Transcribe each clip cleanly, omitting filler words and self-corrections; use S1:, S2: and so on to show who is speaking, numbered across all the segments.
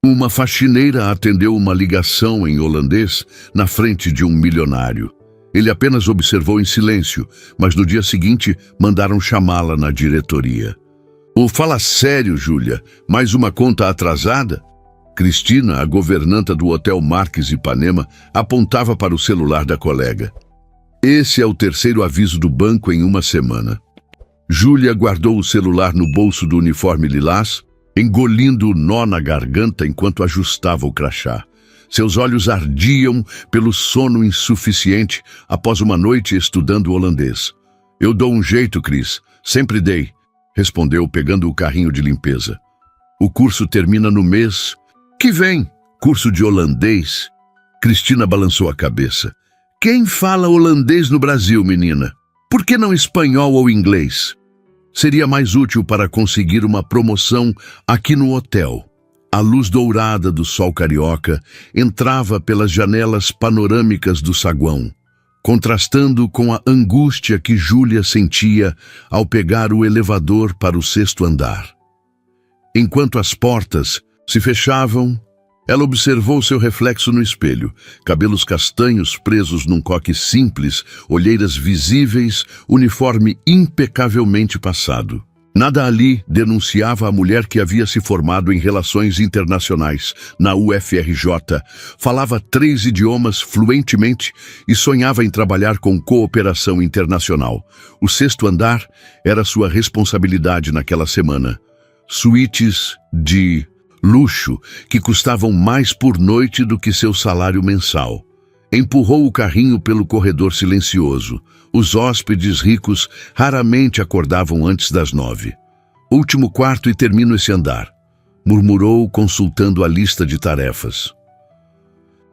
S1: Uma faxineira atendeu uma ligação em holandês na frente de um milionário. Ele apenas observou em silêncio, mas no dia seguinte mandaram chamá-la na diretoria. Fala sério, Júlia, mais uma conta atrasada? Cristina, a governanta do Hotel Marques Ipanema, apontava para o celular da colega. Esse é o terceiro aviso do banco em uma semana. Júlia guardou o celular no bolso do uniforme lilás, engolindo o nó na garganta enquanto ajustava o crachá. Seus olhos ardiam pelo sono insuficiente após uma noite estudando holandês. Eu dou um jeito, Cris. Sempre dei, respondeu pegando o carrinho de limpeza. O curso termina no mês que vem. Curso de holandês? Cristina balançou a cabeça. Quem fala holandês no Brasil, menina? Por que não espanhol ou inglês? Seria mais útil para conseguir uma promoção aqui no hotel. A luz dourada do sol carioca entrava pelas janelas panorâmicas do saguão, contrastando com a angústia que Júlia sentia ao pegar o elevador para o 6º andar. Enquanto as portas se fechavam, ela observou seu reflexo no espelho, cabelos castanhos presos num coque simples, olheiras visíveis, uniforme impecavelmente passado. Nada ali denunciava a mulher que havia se formado em Relações Internacionais, na UFRJ, falava 3 idiomas fluentemente e sonhava em trabalhar com cooperação internacional. O 6º andar era sua responsabilidade naquela semana. Suítes de luxo que custavam mais por noite do que seu salário mensal. Empurrou o carrinho pelo corredor silencioso. Os hóspedes ricos raramente acordavam antes das 9. Último quarto e termino esse andar, murmurou consultando a lista de tarefas.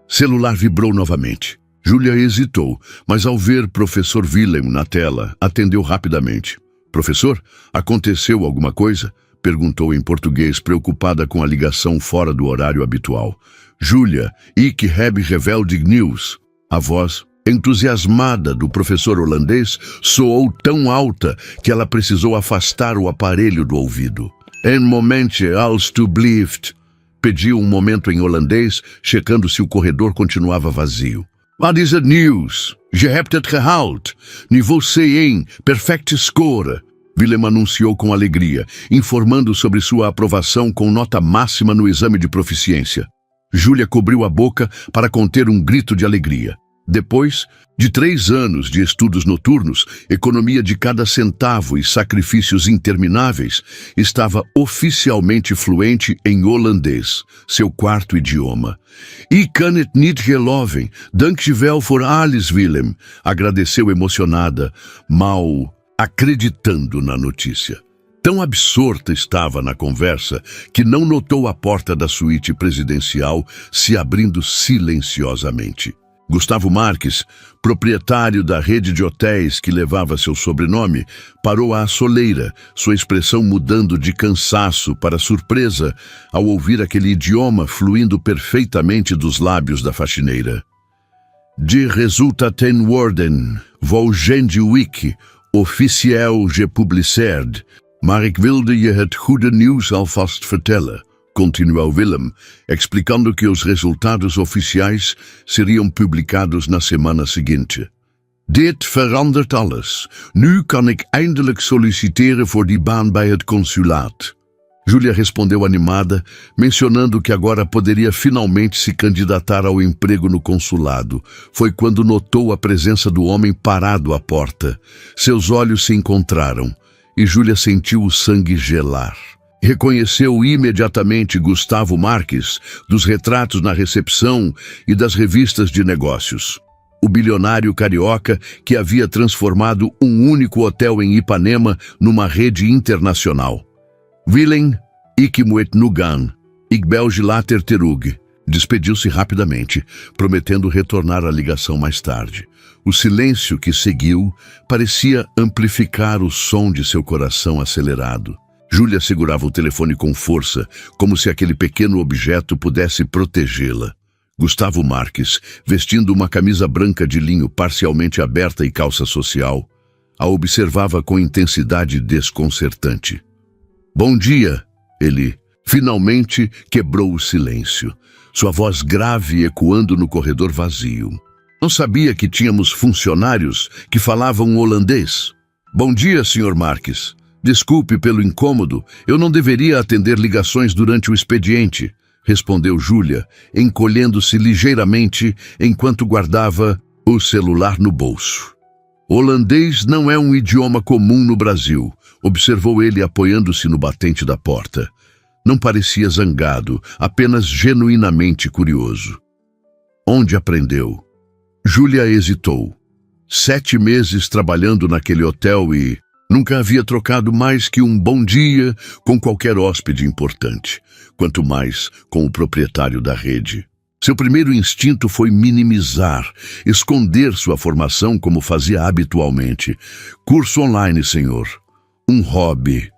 S1: Celular vibrou novamente. Júlia hesitou, mas ao ver professor Willem na tela, atendeu rapidamente. Professor, aconteceu alguma coisa? Perguntou em português, preocupada com a ligação fora do horário habitual. Júlia, ik heb geweldig nieuws. A voz entusiasmada do professor holandês soou tão alta que ela precisou afastar o aparelho do ouvido. Een momentje, alstublieft. Pediu um momento em holandês, checando se o corredor continuava vazio. Wat is het nieuws? Je hebt het gehaald. Niveau C1, perfect score. Willem anunciou com alegria, informando sobre sua aprovação com nota máxima no exame de proficiência. Júlia cobriu a boca para conter um grito de alegria. Depois de 3 anos de estudos noturnos, economia de cada centavo e sacrifícios intermináveis, estava oficialmente fluente em holandês, seu 4º idioma. Ik kan het niet geloven, dankjewel voor alles, Willem, agradeceu emocionada, mal acreditando na notícia. Tão absorta estava na conversa que não notou a porta da suíte presidencial se abrindo silenciosamente. Gustavo Marques, proprietário da rede de hotéis que levava seu sobrenome, parou à soleira, sua expressão mudando de cansaço para surpresa ao ouvir aquele idioma fluindo perfeitamente dos lábios da faxineira. De resultaten worden, volgende week, officieel gepubliceerd, maar ik wilde je het goede nieuws alvast vertellen, continuou Willem, explicando que os resultados oficiais seriam publicados na semana seguinte. Dit verandert alles. Nu kan ik eindelijk solliciteren voor die baan bij het consulaat. Júlia respondeu animada, mencionando que agora poderia finalmente se candidatar ao emprego no consulado. Foi quando notou a presença do homem parado à porta. Seus olhos se encontraram e Júlia sentiu o sangue gelar. Reconheceu imediatamente Gustavo Marques, dos retratos na recepção e das revistas de negócios. O bilionário carioca que havia transformado um único hotel em Ipanema numa rede internacional. Willem, ik moet nu gaan. Ik bel je later terug. Despediu-se rapidamente, prometendo retornar à ligação mais tarde. O silêncio que seguiu parecia amplificar o som de seu coração acelerado. Júlia segurava o telefone com força, como se aquele pequeno objeto pudesse protegê-la. Gustavo Marques, vestindo uma camisa branca de linho parcialmente aberta e calça social, a observava com intensidade desconcertante. Bom dia, ele Finalmente quebrou o silêncio, sua voz grave ecoando no corredor vazio. Não sabia que tínhamos funcionários que falavam holandês. Bom dia, Sr. Marques. Desculpe pelo incômodo, eu não deveria atender ligações durante o expediente, respondeu Júlia, encolhendo-se ligeiramente enquanto guardava o celular no bolso. Holandês não é um idioma comum no Brasil, observou ele apoiando-se no batente da porta. Não parecia zangado, apenas genuinamente curioso. Onde aprendeu? Júlia hesitou. 7 meses trabalhando naquele hotel e nunca havia trocado mais que um bom dia com qualquer hóspede importante, quanto mais com o proprietário da rede. Seu primeiro instinto foi minimizar, esconder sua formação como fazia habitualmente. Curso online, senhor. Um hobby,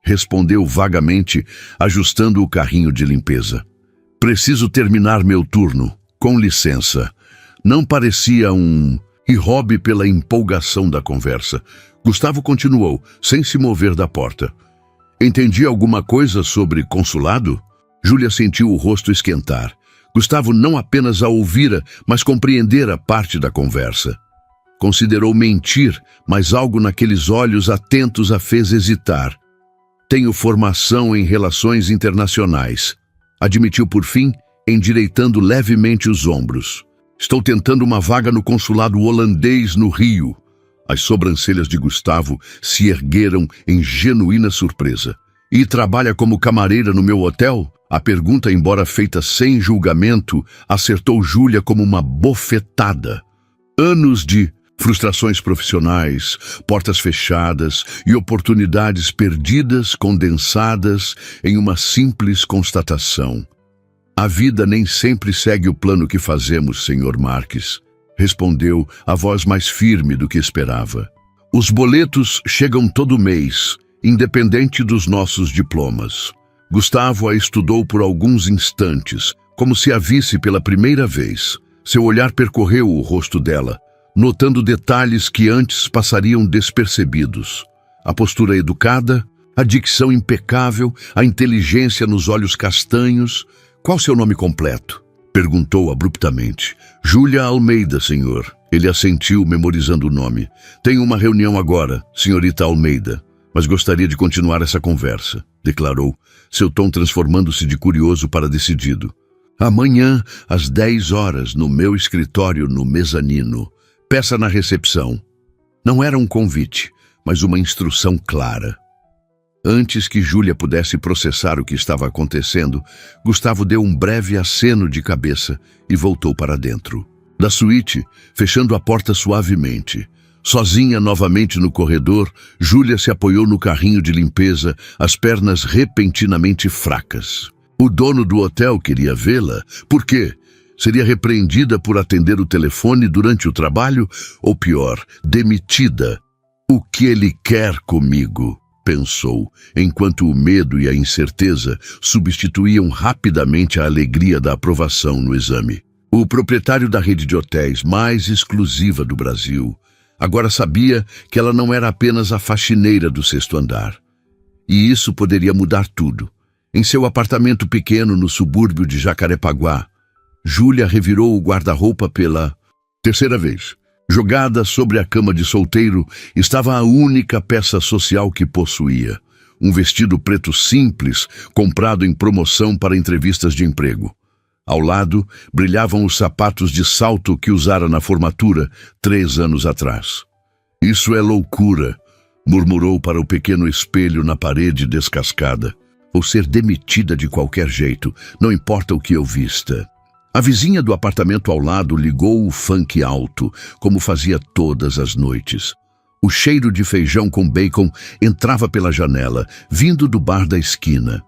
S1: respondeu vagamente, ajustando o carrinho de limpeza. Preciso terminar meu turno, com licença. Não parecia um hobby pela empolgação da conversa. Gustavo continuou, sem se mover da porta. Entendi alguma coisa sobre consulado? Júlia sentiu o rosto esquentar. Gustavo não apenas a ouvira, mas compreendera parte da conversa. Considerou mentir, mas algo naqueles olhos atentos a fez hesitar. Tenho formação em relações internacionais, admitiu por fim, endireitando levemente os ombros. Estou tentando uma vaga no consulado holandês no Rio. As sobrancelhas de Gustavo se ergueram em genuína surpresa. E trabalha como camareira no meu hotel? A pergunta, embora feita sem julgamento, acertou Júlia como uma bofetada. Anos de frustrações profissionais, portas fechadas e oportunidades perdidas condensadas em uma simples constatação. A vida nem sempre segue o plano que fazemos, Sr. Marques, respondeu a voz mais firme do que esperava. Os boletos chegam todo mês, independente dos nossos diplomas. Gustavo a estudou por alguns instantes, como se a visse pela primeira vez. Seu olhar percorreu o rosto dela, notando detalhes que antes passariam despercebidos. A postura educada, a dicção impecável, a inteligência nos olhos castanhos. Qual seu nome completo? Perguntou abruptamente. Júlia Almeida, senhor. Ele assentiu, memorizando o nome. Tenho uma reunião agora, senhorita Almeida, mas gostaria de continuar essa conversa, declarou, seu tom transformando-se de curioso para decidido. Amanhã, às 10 horas, no meu escritório no mezanino. Peça na recepção. Não era um convite, mas uma instrução clara. Antes que Júlia pudesse processar o que estava acontecendo, Gustavo deu um breve aceno de cabeça e voltou para dentro da suíte, fechando a porta suavemente. Sozinha novamente no corredor, Júlia se apoiou no carrinho de limpeza, as pernas repentinamente fracas. O dono do hotel queria vê-la. Por quê? Seria repreendida por atender o telefone durante o trabalho? Ou pior, demitida? O que ele quer comigo? Pensou, enquanto o medo e a incerteza substituíam rapidamente a alegria da aprovação no exame. O proprietário da rede de hotéis mais exclusiva do Brasil agora sabia que ela não era apenas a faxineira do 6º andar. E isso poderia mudar tudo. Em seu apartamento pequeno no subúrbio de Jacarepaguá, Júlia revirou o guarda-roupa pela 3ª vez. Jogada sobre a cama de solteiro estava a única peça social que possuía. Um vestido preto simples, comprado em promoção para entrevistas de emprego. Ao lado, brilhavam os sapatos de salto que usara na formatura 3 anos atrás. Isso é loucura, murmurou para o pequeno espelho na parede descascada. Vou ser demitida de qualquer jeito, não importa o que eu vista. A vizinha do apartamento ao lado ligou o funk alto, como fazia todas as noites. O cheiro de feijão com bacon entrava pela janela, vindo do bar da esquina.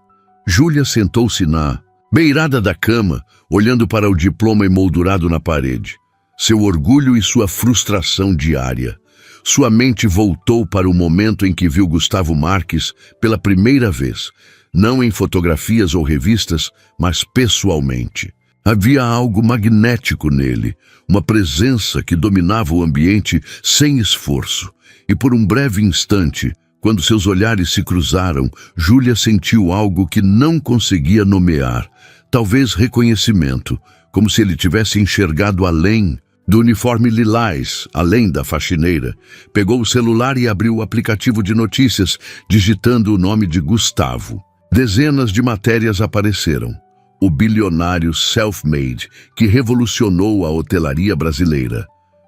S1: Júlia sentou-se na beirada da cama, olhando para o diploma emoldurado na parede. Seu orgulho e sua frustração diária. Sua mente voltou para o momento em que viu Gustavo Marques pela primeira vez, não em fotografias ou revistas, mas pessoalmente. Havia algo magnético nele, uma presença que dominava o ambiente sem esforço, e por um breve instante, Quando seus olhares se cruzaram, Júlia sentiu algo que não conseguia nomear, talvez reconhecimento, como se ele tivesse enxergado além do uniforme lilás, além da faxineira. Pegou o celular e abriu o aplicativo de notícias, digitando o nome de Gustavo. Dezenas de matérias apareceram. O bilionário self-made que revolucionou a hotelaria brasileira.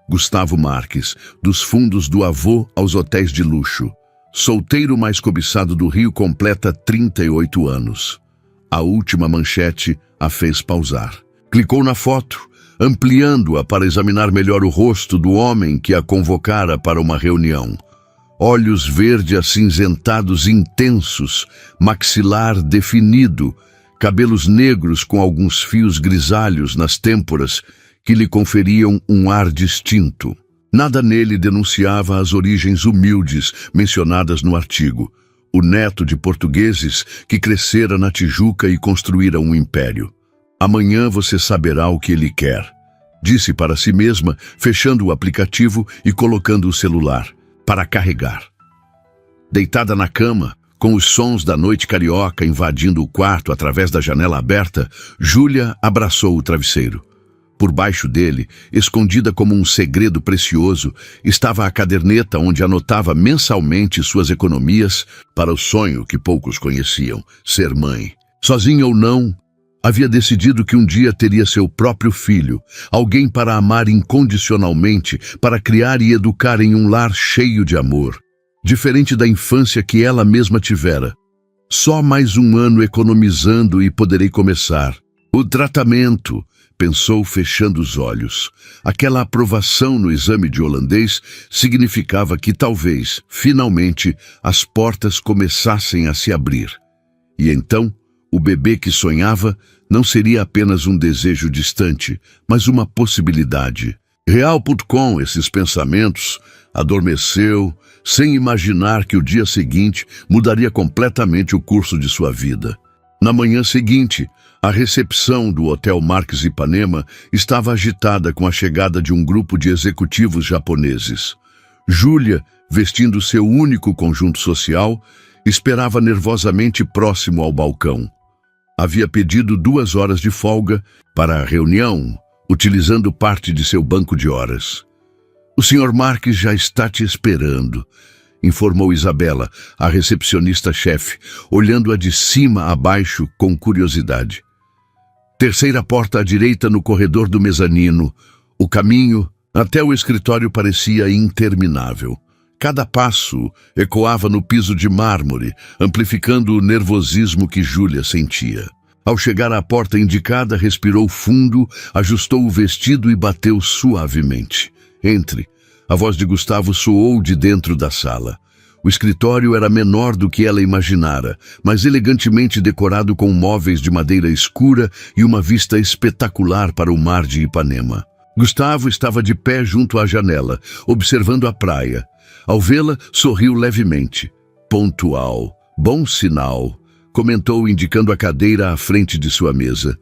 S1: Gustavo Marques, dos fundos do avô aos hotéis de luxo. Solteiro mais cobiçado do Rio, completa 38 anos. A última manchete a fez pausar. Clicou na foto, ampliando-a para examinar melhor o rosto do homem que a convocara para uma reunião. Olhos verde acinzentados intensos, maxilar definido, cabelos negros com alguns fios grisalhos nas têmporas que lhe conferiam um ar distinto. Nada nele denunciava as origens humildes mencionadas no artigo. O neto de portugueses que crescera na Tijuca e construíra um império. Amanhã você saberá o que ele quer, disse para si mesma, fechando o aplicativo e colocando o celular para carregar. Deitada na cama, com os sons da noite carioca invadindo o quarto através da janela aberta, Júlia abraçou o travesseiro. Por baixo dele, escondida como um segredo precioso, estava a caderneta onde anotava mensalmente suas economias para o sonho que poucos conheciam, ser mãe. Sozinha ou não, havia decidido que um dia teria seu próprio filho, alguém para amar incondicionalmente, para criar e educar em um lar cheio de amor, diferente da infância que ela mesma tivera. Só mais um ano economizando e poderei começar. O tratamento, pensou fechando os olhos. Aquela aprovação no exame de holandês significava que talvez, finalmente, as portas começassem a se abrir. E então, o bebê que sonhava não seria apenas um desejo distante, mas uma possibilidade. Real.com, esses pensamentos, adormeceu, sem imaginar que o dia seguinte mudaria completamente o curso de sua vida. Na manhã seguinte, a recepção do Hotel Marques Ipanema estava agitada com a chegada de um grupo de executivos japoneses. Júlia, vestindo seu único conjunto social, esperava nervosamente próximo ao balcão. Havia pedido 2 horas de folga para a reunião, utilizando parte de seu banco de horas. "O Sr. Marques já está te esperando", informou Isabela, a recepcionista-chefe, olhando-a de cima a baixo com curiosidade. Terceira porta à direita no corredor do mezanino. O caminho até o escritório parecia interminável. Cada passo ecoava no piso de mármore, amplificando o nervosismo que Júlia sentia. Ao chegar à porta indicada, respirou fundo, ajustou o vestido e bateu suavemente. "Entre." A voz de Gustavo soou de dentro da sala. O escritório era menor do que ela imaginara, mas elegantemente decorado com móveis de madeira escura e uma vista espetacular para o mar de Ipanema. Gustavo estava de pé junto à janela, observando a praia. Ao vê-la, sorriu levemente. "Pontual. Bom sinal", comentou, indicando a cadeira à frente de sua mesa.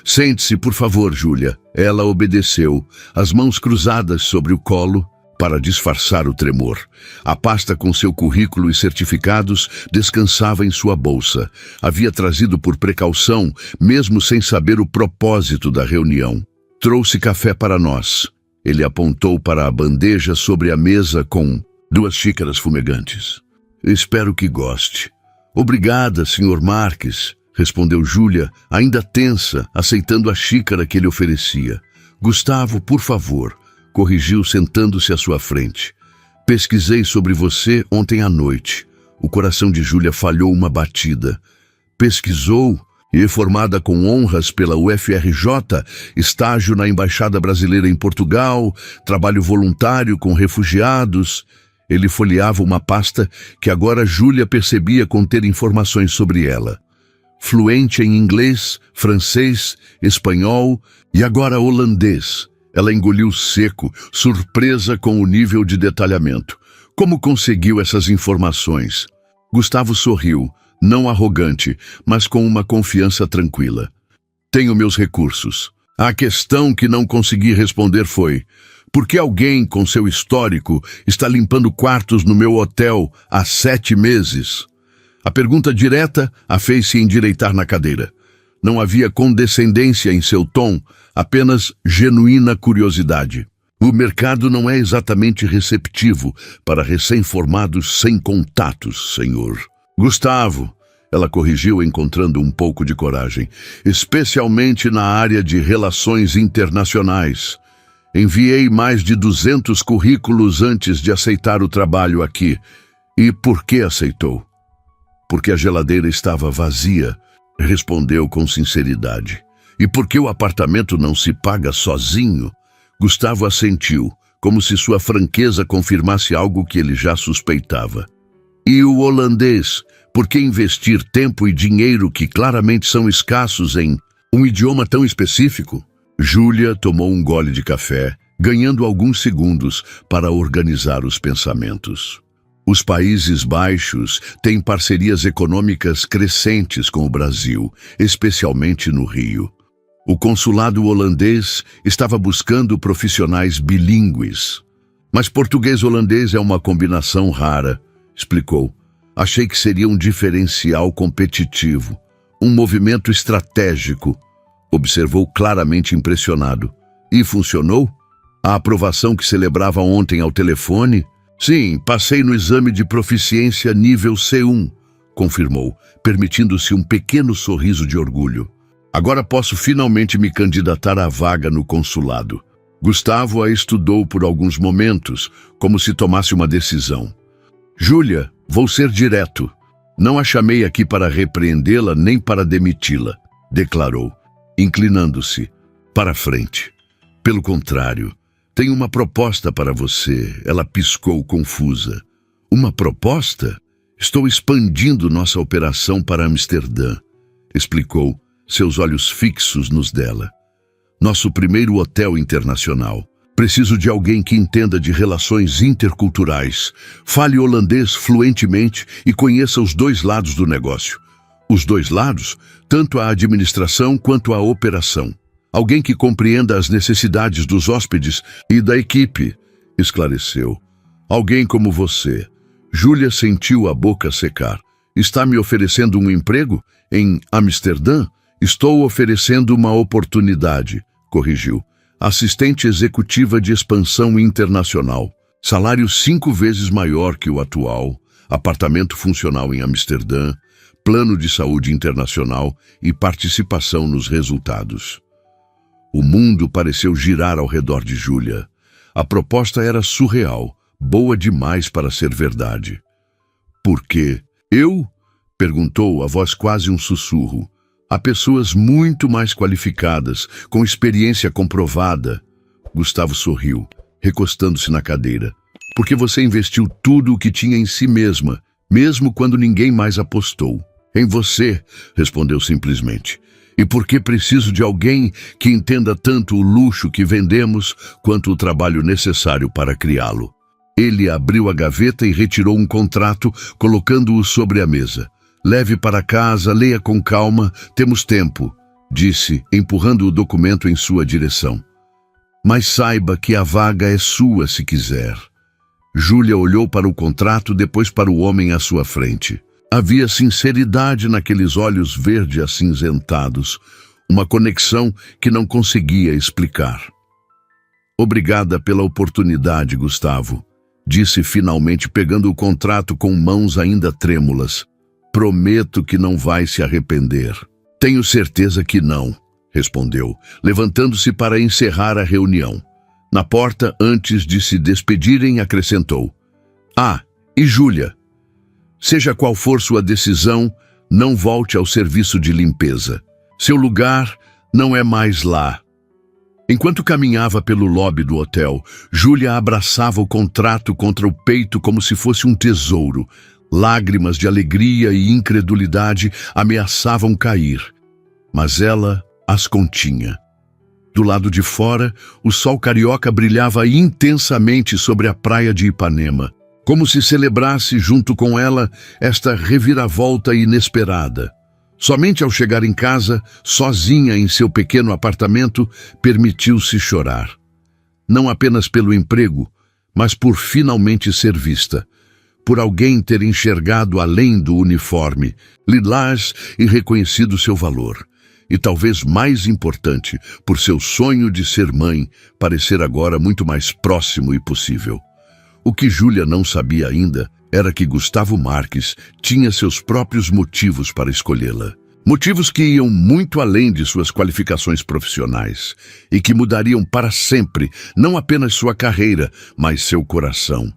S1: "Sente-se, por favor, Júlia." Ela obedeceu, as mãos cruzadas sobre o colo, para disfarçar o tremor. A pasta com seu currículo e certificados descansava em sua bolsa. Havia trazido por precaução, mesmo sem saber o propósito da reunião. "Trouxe café para nós." Ele apontou para a bandeja sobre a mesa com 2 xícaras fumegantes. "Espero que goste." "Obrigada, Sr. Marques", respondeu Júlia, ainda tensa, aceitando a xícara que ele oferecia. "Gustavo, por favor", corrigiu, sentando-se à sua frente. "Pesquisei sobre você ontem à noite." O coração de Júlia falhou uma batida. Pesquisou? E formada com honras pela UFRJ, estágio na Embaixada Brasileira em Portugal, trabalho voluntário com refugiados. Ele folheava uma pasta que agora Júlia percebia conter informações sobre ela. Fluente em inglês, francês, espanhol e agora holandês. Ela engoliu seco, surpresa com o nível de detalhamento. Como conseguiu essas informações? Gustavo sorriu, não arrogante, mas com uma confiança tranquila. "Tenho meus recursos." A questão que não consegui responder foi: Por que alguém com seu histórico está limpando quartos no meu hotel há 7 meses? A pergunta direta a fez-se endireitar na cadeira. Não havia condescendência em seu tom, apenas genuína curiosidade. O mercado não é exatamente receptivo para recém-formados sem contatos, senhor. Gustavo, ela corrigiu encontrando um pouco de coragem, especialmente na área de relações internacionais. Enviei mais de 200 currículos antes de aceitar o trabalho aqui. E por que aceitou? Porque a geladeira estava vazia, respondeu com sinceridade. E porque o apartamento não se paga sozinho? Gustavo assentiu, como se sua franqueza confirmasse algo que ele já suspeitava. E o holandês? Por que investir tempo e dinheiro que claramente são escassos em um idioma tão específico? Júlia tomou um gole de café, ganhando alguns segundos para organizar os pensamentos. Os Países Baixos têm parcerias econômicas crescentes com o Brasil, especialmente no Rio. O consulado holandês estava buscando profissionais bilíngues. Mas português-holandês é uma combinação rara, explicou. Achei que seria um diferencial competitivo, um movimento estratégico. Observou claramente impressionado. E funcionou? A aprovação que celebrava ontem ao telefone? Sim, passei no exame de proficiência nível C1, confirmou, permitindo-se um pequeno sorriso de orgulho. Agora posso finalmente me candidatar à vaga no consulado. Gustavo a estudou por alguns momentos, como se tomasse uma decisão. Júlia, vou ser direto. Não a chamei aqui para repreendê-la nem para demiti-la, declarou, inclinando-se para a frente. Pelo contrário, tenho uma proposta para você, ela piscou confusa. Uma proposta? Estou expandindo nossa operação para Amsterdã, explicou, seus olhos fixos nos dela. Nosso primeiro hotel internacional. Preciso de alguém que entenda de relações interculturais, fale holandês fluentemente e conheça os dois lados do negócio. Os dois lados, tanto a administração quanto a operação. Alguém que compreenda as necessidades dos hóspedes e da equipe, esclareceu. Alguém como você. Júlia sentiu a boca secar. Está me oferecendo um emprego? Em Amsterdã? Estou oferecendo uma oportunidade, corrigiu. Assistente executiva de expansão internacional. Salário 5 vezes maior que o atual. Apartamento funcional em Amsterdã. Plano de saúde internacional e participação nos resultados. O mundo pareceu girar ao redor de Júlia. A proposta era surreal, boa demais para ser verdade. Por quê? Eu? Perguntou, a voz quase um sussurro. Há pessoas muito mais qualificadas, com experiência comprovada. Gustavo sorriu, recostando-se na cadeira. Porque você investiu tudo o que tinha em si mesma, mesmo quando ninguém mais apostou. Em você, respondeu simplesmente. E porque preciso de alguém que entenda tanto o luxo que vendemos quanto o trabalho necessário para criá-lo. Ele abriu a gaveta e retirou um contrato, colocando-o sobre a mesa. Leve para casa, leia com calma, temos tempo, disse, empurrando o documento em sua direção. Mas saiba que a vaga é sua se quiser. Júlia olhou para o contrato, depois para o homem à sua frente. Havia sinceridade naqueles olhos verde acinzentados, uma conexão que não conseguia explicar. Obrigada pela oportunidade, Gustavo, disse finalmente, pegando o contrato com mãos ainda trêmulas. Prometo que não vai se arrepender. Tenho certeza que não, respondeu, levantando-se para encerrar a reunião. Na porta, antes de se despedirem, acrescentou. E Júlia? Seja qual for sua decisão, não volte ao serviço de limpeza. Seu lugar não é mais lá. Enquanto caminhava pelo lobby do hotel, Júlia abraçava o contrato contra o peito como se fosse um tesouro. Lágrimas de alegria e incredulidade ameaçavam cair, mas ela as continha. Do lado de fora, o sol carioca brilhava intensamente sobre a praia de Ipanema, como se celebrasse junto com ela esta reviravolta inesperada. Somente ao chegar em casa, sozinha em seu pequeno apartamento, permitiu-se chorar. não apenas pelo emprego, mas por finalmente ser vista, por alguém ter enxergado além do uniforme, lilás e reconhecido seu valor. E talvez mais importante, por seu sonho de ser mãe parecer agora muito mais próximo e possível. O que Júlia não sabia ainda era que Gustavo Marques tinha seus próprios motivos para escolhê-la. Motivos que iam muito além de suas qualificações profissionais e que mudariam para sempre não apenas sua carreira, mas seu coração.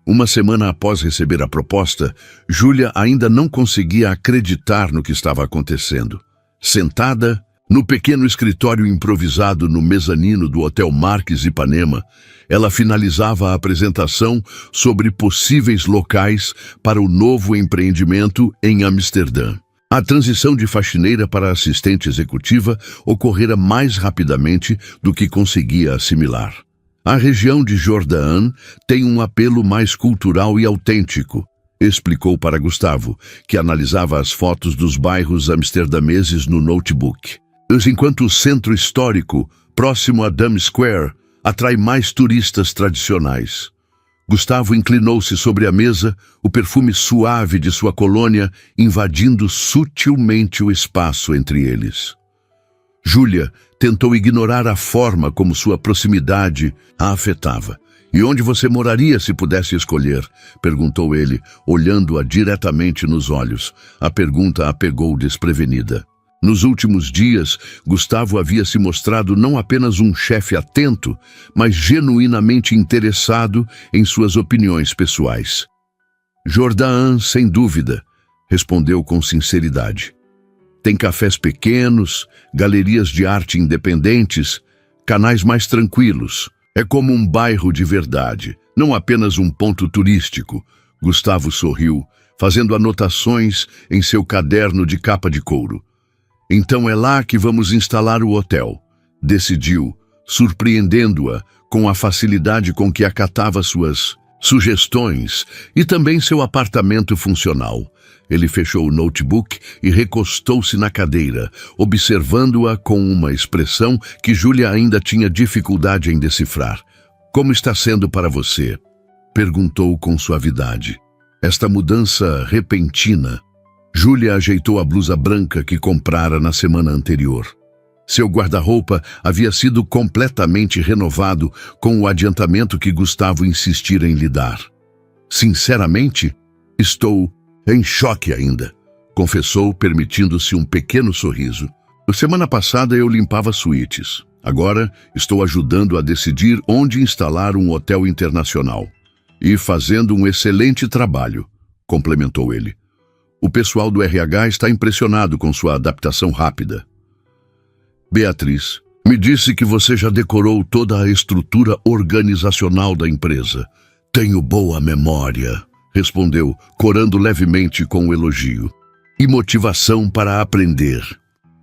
S1: Uma semana após receber a proposta, Júlia ainda não conseguia acreditar no que estava acontecendo. Sentada no pequeno escritório improvisado no mezanino do Hotel Marques Ipanema, ela finalizava a apresentação sobre possíveis locais para o novo empreendimento em Amsterdã. A transição de faxineira para assistente executiva ocorrera mais rapidamente do que conseguia assimilar. A região de Jordan tem um apelo mais cultural e autêntico, explicou para Gustavo, que analisava as fotos dos bairros amsterdameses no notebook. Enquanto o centro histórico, próximo a Dam Square, atrai mais turistas tradicionais. Gustavo inclinou-se sobre a mesa, o perfume suave de sua colônia invadindo sutilmente o espaço entre eles. Júlia tentou ignorar a forma como sua proximidade a afetava. "E onde você moraria se pudesse escolher?" perguntou ele, olhando-a diretamente nos olhos. A pergunta a pegou desprevenida. Nos últimos dias, Gustavo havia se mostrado não apenas um chefe atento, mas genuinamente interessado em suas opiniões pessoais. "Jordan, sem dúvida", respondeu com sinceridade. "Tem cafés pequenos, galerias de arte independentes, canais mais tranquilos. É como um bairro de verdade, não apenas um ponto turístico." Gustavo sorriu, fazendo anotações em seu caderno de capa de couro. "Então é lá que vamos instalar o hotel", decidiu, surpreendendo-a com a facilidade com que acatava suas sugestões e também seu apartamento funcional. Ele fechou o notebook e recostou-se na cadeira, observando-a com uma expressão que Júlia ainda tinha dificuldade em decifrar. "Como está sendo para você?" perguntou com suavidade. Esta mudança repentina. Júlia ajeitou a blusa branca que comprara na semana anterior. Seu guarda-roupa havia sido completamente renovado com o adiantamento que Gustavo insistira em lhe dar. "Sinceramente, estou em choque ainda", confessou, permitindo-se um pequeno sorriso. "Na semana passada eu limpava suítes. Agora estou ajudando a decidir onde instalar um hotel internacional. E fazendo um excelente trabalho", complementou ele. "O pessoal do RH está impressionado com sua adaptação rápida." "Beatriz, me disse que você já decorou toda a estrutura organizacional da empresa." "Tenho boa memória", respondeu, corando levemente com o elogio. "E motivação para aprender."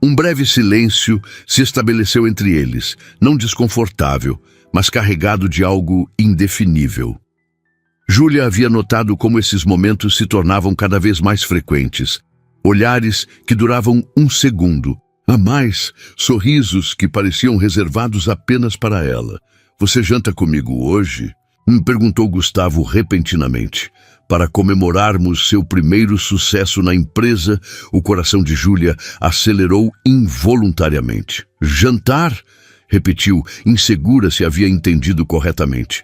S1: Um breve silêncio se estabeleceu entre eles, não desconfortável, mas carregado de algo indefinível. Júlia havia notado como esses momentos se tornavam cada vez mais frequentes. Olhares que duravam um segundo. A mais, sorrisos que pareciam reservados apenas para ela. "Você janta comigo hoje?" perguntou Gustavo repentinamente. Para comemorarmos seu primeiro sucesso na empresa, o coração de Júlia acelerou involuntariamente. "Jantar?" repetiu, insegura se havia entendido corretamente.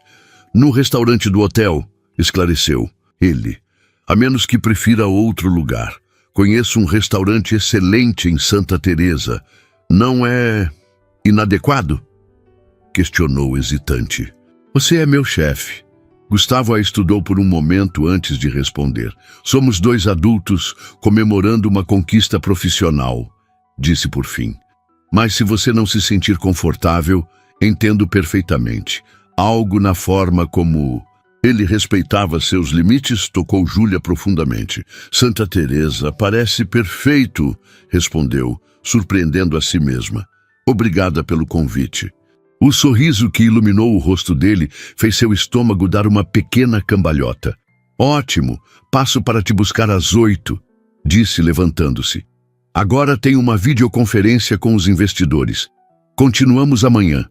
S1: "No restaurante do hotel", esclareceu ele. "A menos que prefira outro lugar. Conheço um restaurante excelente em Santa Teresa. Não é inadequado?" questionou hesitante. "Você é meu chefe." Gustavo a estudou por um momento antes de responder. "Somos dois adultos comemorando uma conquista profissional", disse por fim. "Mas se você não se sentir confortável, entendo perfeitamente. Algo na forma como ele respeitava seus limites tocou Júlia profundamente. "Santa Teresa parece perfeito", respondeu, surpreendendo a si mesma. "Obrigada pelo convite." O sorriso que iluminou o rosto dele fez seu estômago dar uma pequena cambalhota. "Ótimo, passo para te buscar às 8, disse levantando-se. "Agora tenho uma videoconferência com os investidores. Continuamos amanhã."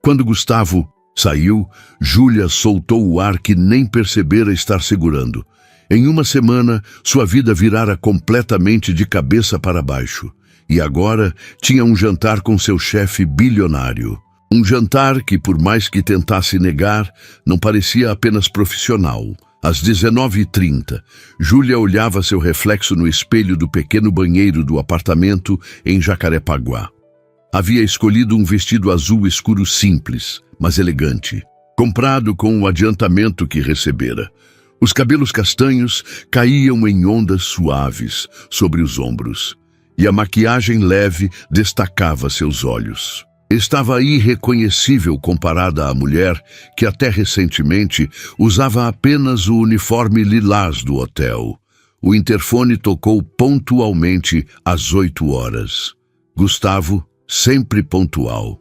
S1: Quando Gustavo Saiu, Júlia soltou o ar que nem percebera estar segurando. Em uma semana, sua vida virara completamente de cabeça para baixo. E agora tinha um jantar com seu chefe bilionário. Um jantar que, por mais que tentasse negar, não parecia apenas profissional. Às 19h30, Júlia olhava seu reflexo no espelho do pequeno banheiro do apartamento em Jacarepaguá. Havia escolhido um vestido azul escuro simples, mas elegante, comprado com o adiantamento que recebera. Os cabelos castanhos caíam em ondas suaves sobre os ombros, e a maquiagem leve destacava seus olhos. Estava irreconhecível comparada à mulher que até recentemente usava apenas o uniforme lilás do hotel. O interfone tocou pontualmente às 8h. Gustavo, sempre pontual.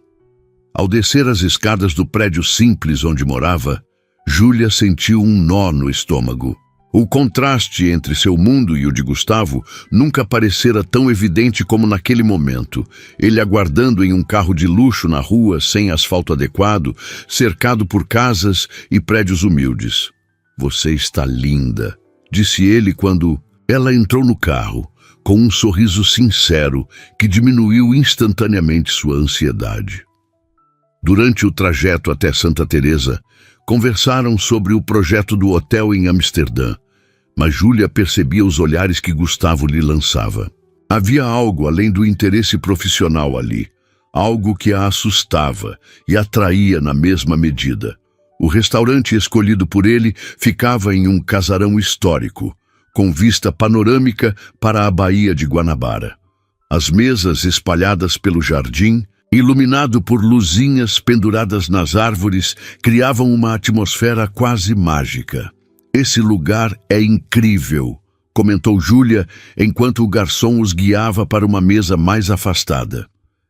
S1: Ao descer as escadas do prédio simples onde morava, Júlia sentiu um nó no estômago. O contraste entre seu mundo e o de Gustavo nunca parecera tão evidente como naquele momento. Ele aguardando em um carro de luxo na rua, sem asfalto adequado, cercado por casas e prédios humildes. "Você está linda", disse ele quando ela entrou no carro, com um sorriso sincero que diminuiu instantaneamente sua ansiedade. Durante o trajeto até Santa Teresa, conversaram sobre o projeto do hotel em Amsterdã, mas Júlia percebia os olhares que Gustavo lhe lançava. Havia algo além do interesse profissional ali, algo que a assustava e atraía na mesma medida. O restaurante escolhido por ele ficava em um casarão histórico, com vista panorâmica para a Baía de Guanabara. As mesas espalhadas pelo jardim, iluminado por luzinhas penduradas nas árvores, criavam uma atmosfera quase mágica. "Esse lugar é incrível", comentou Júlia, enquanto o garçom os guiava para uma mesa mais afastada.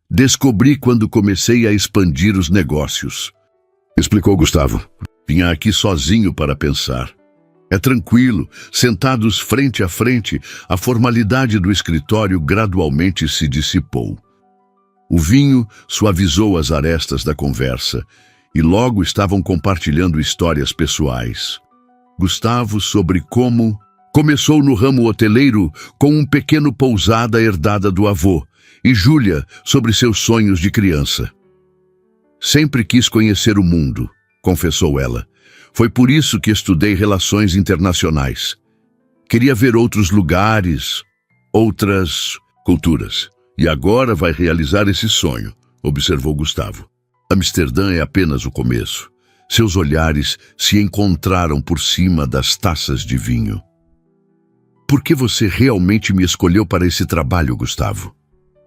S1: "Descobri quando comecei a expandir os negócios", explicou Gustavo. "Vinha aqui sozinho para pensar. É tranquilo, sentados frente a frente, a formalidade do escritório gradualmente se dissipou. O vinho suavizou as arestas da conversa e logo estavam compartilhando histórias pessoais. Gustavo sobre como começou no ramo hoteleiro com um pequeno pousada herdada do avô, e Júlia sobre seus sonhos de criança. "Sempre quis conhecer o mundo", confessou ela. "Foi por isso que estudei relações internacionais. Queria ver outros lugares, outras culturas. E agora vai realizar esse sonho", observou Gustavo. "Amsterdã é apenas o começo." Seus olhares se encontraram por cima das taças de vinho. "Por que você realmente me escolheu para esse trabalho, Gustavo?",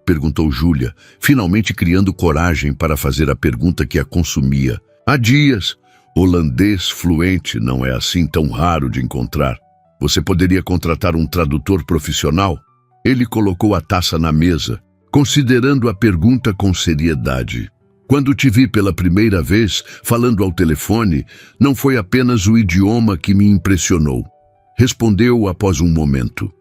S1: perguntou Júlia, finalmente criando coragem para fazer a pergunta que a consumia. "Há dias. Holandês fluente não é assim tão raro de encontrar. Você poderia contratar um tradutor profissional?" Ele colocou a taça na mesa, considerando a pergunta com seriedade. "Quando te vi pela primeira vez falando ao telefone, não foi apenas o idioma que me impressionou", respondeu após um momento.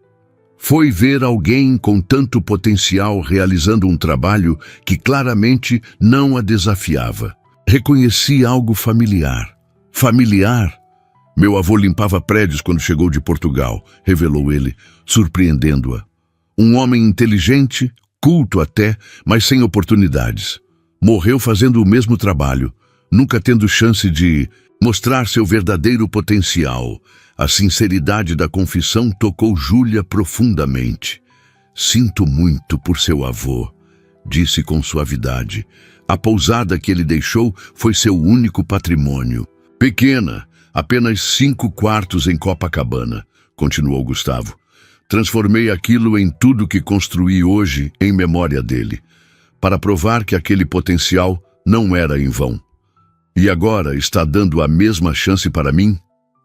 S1: "Foi ver alguém com tanto potencial realizando um trabalho que claramente não a desafiava. Reconheci algo familiar." "Familiar?" "Meu avô limpava prédios quando chegou de Portugal", revelou ele, surpreendendo-a. "Um homem inteligente, culto até, mas sem oportunidades. Morreu fazendo o mesmo trabalho, nunca tendo chance de mostrar seu verdadeiro potencial." A sinceridade da confissão tocou Júlia profundamente. "Sinto muito por seu avô", disse com suavidade. "A pousada que ele deixou foi seu único patrimônio. Pequena, apenas 5 quartos em Copacabana", continuou Gustavo. "Transformei aquilo em tudo que construí hoje em memória dele, para provar que aquele potencial não era em vão." "E agora está dando a mesma chance para mim?",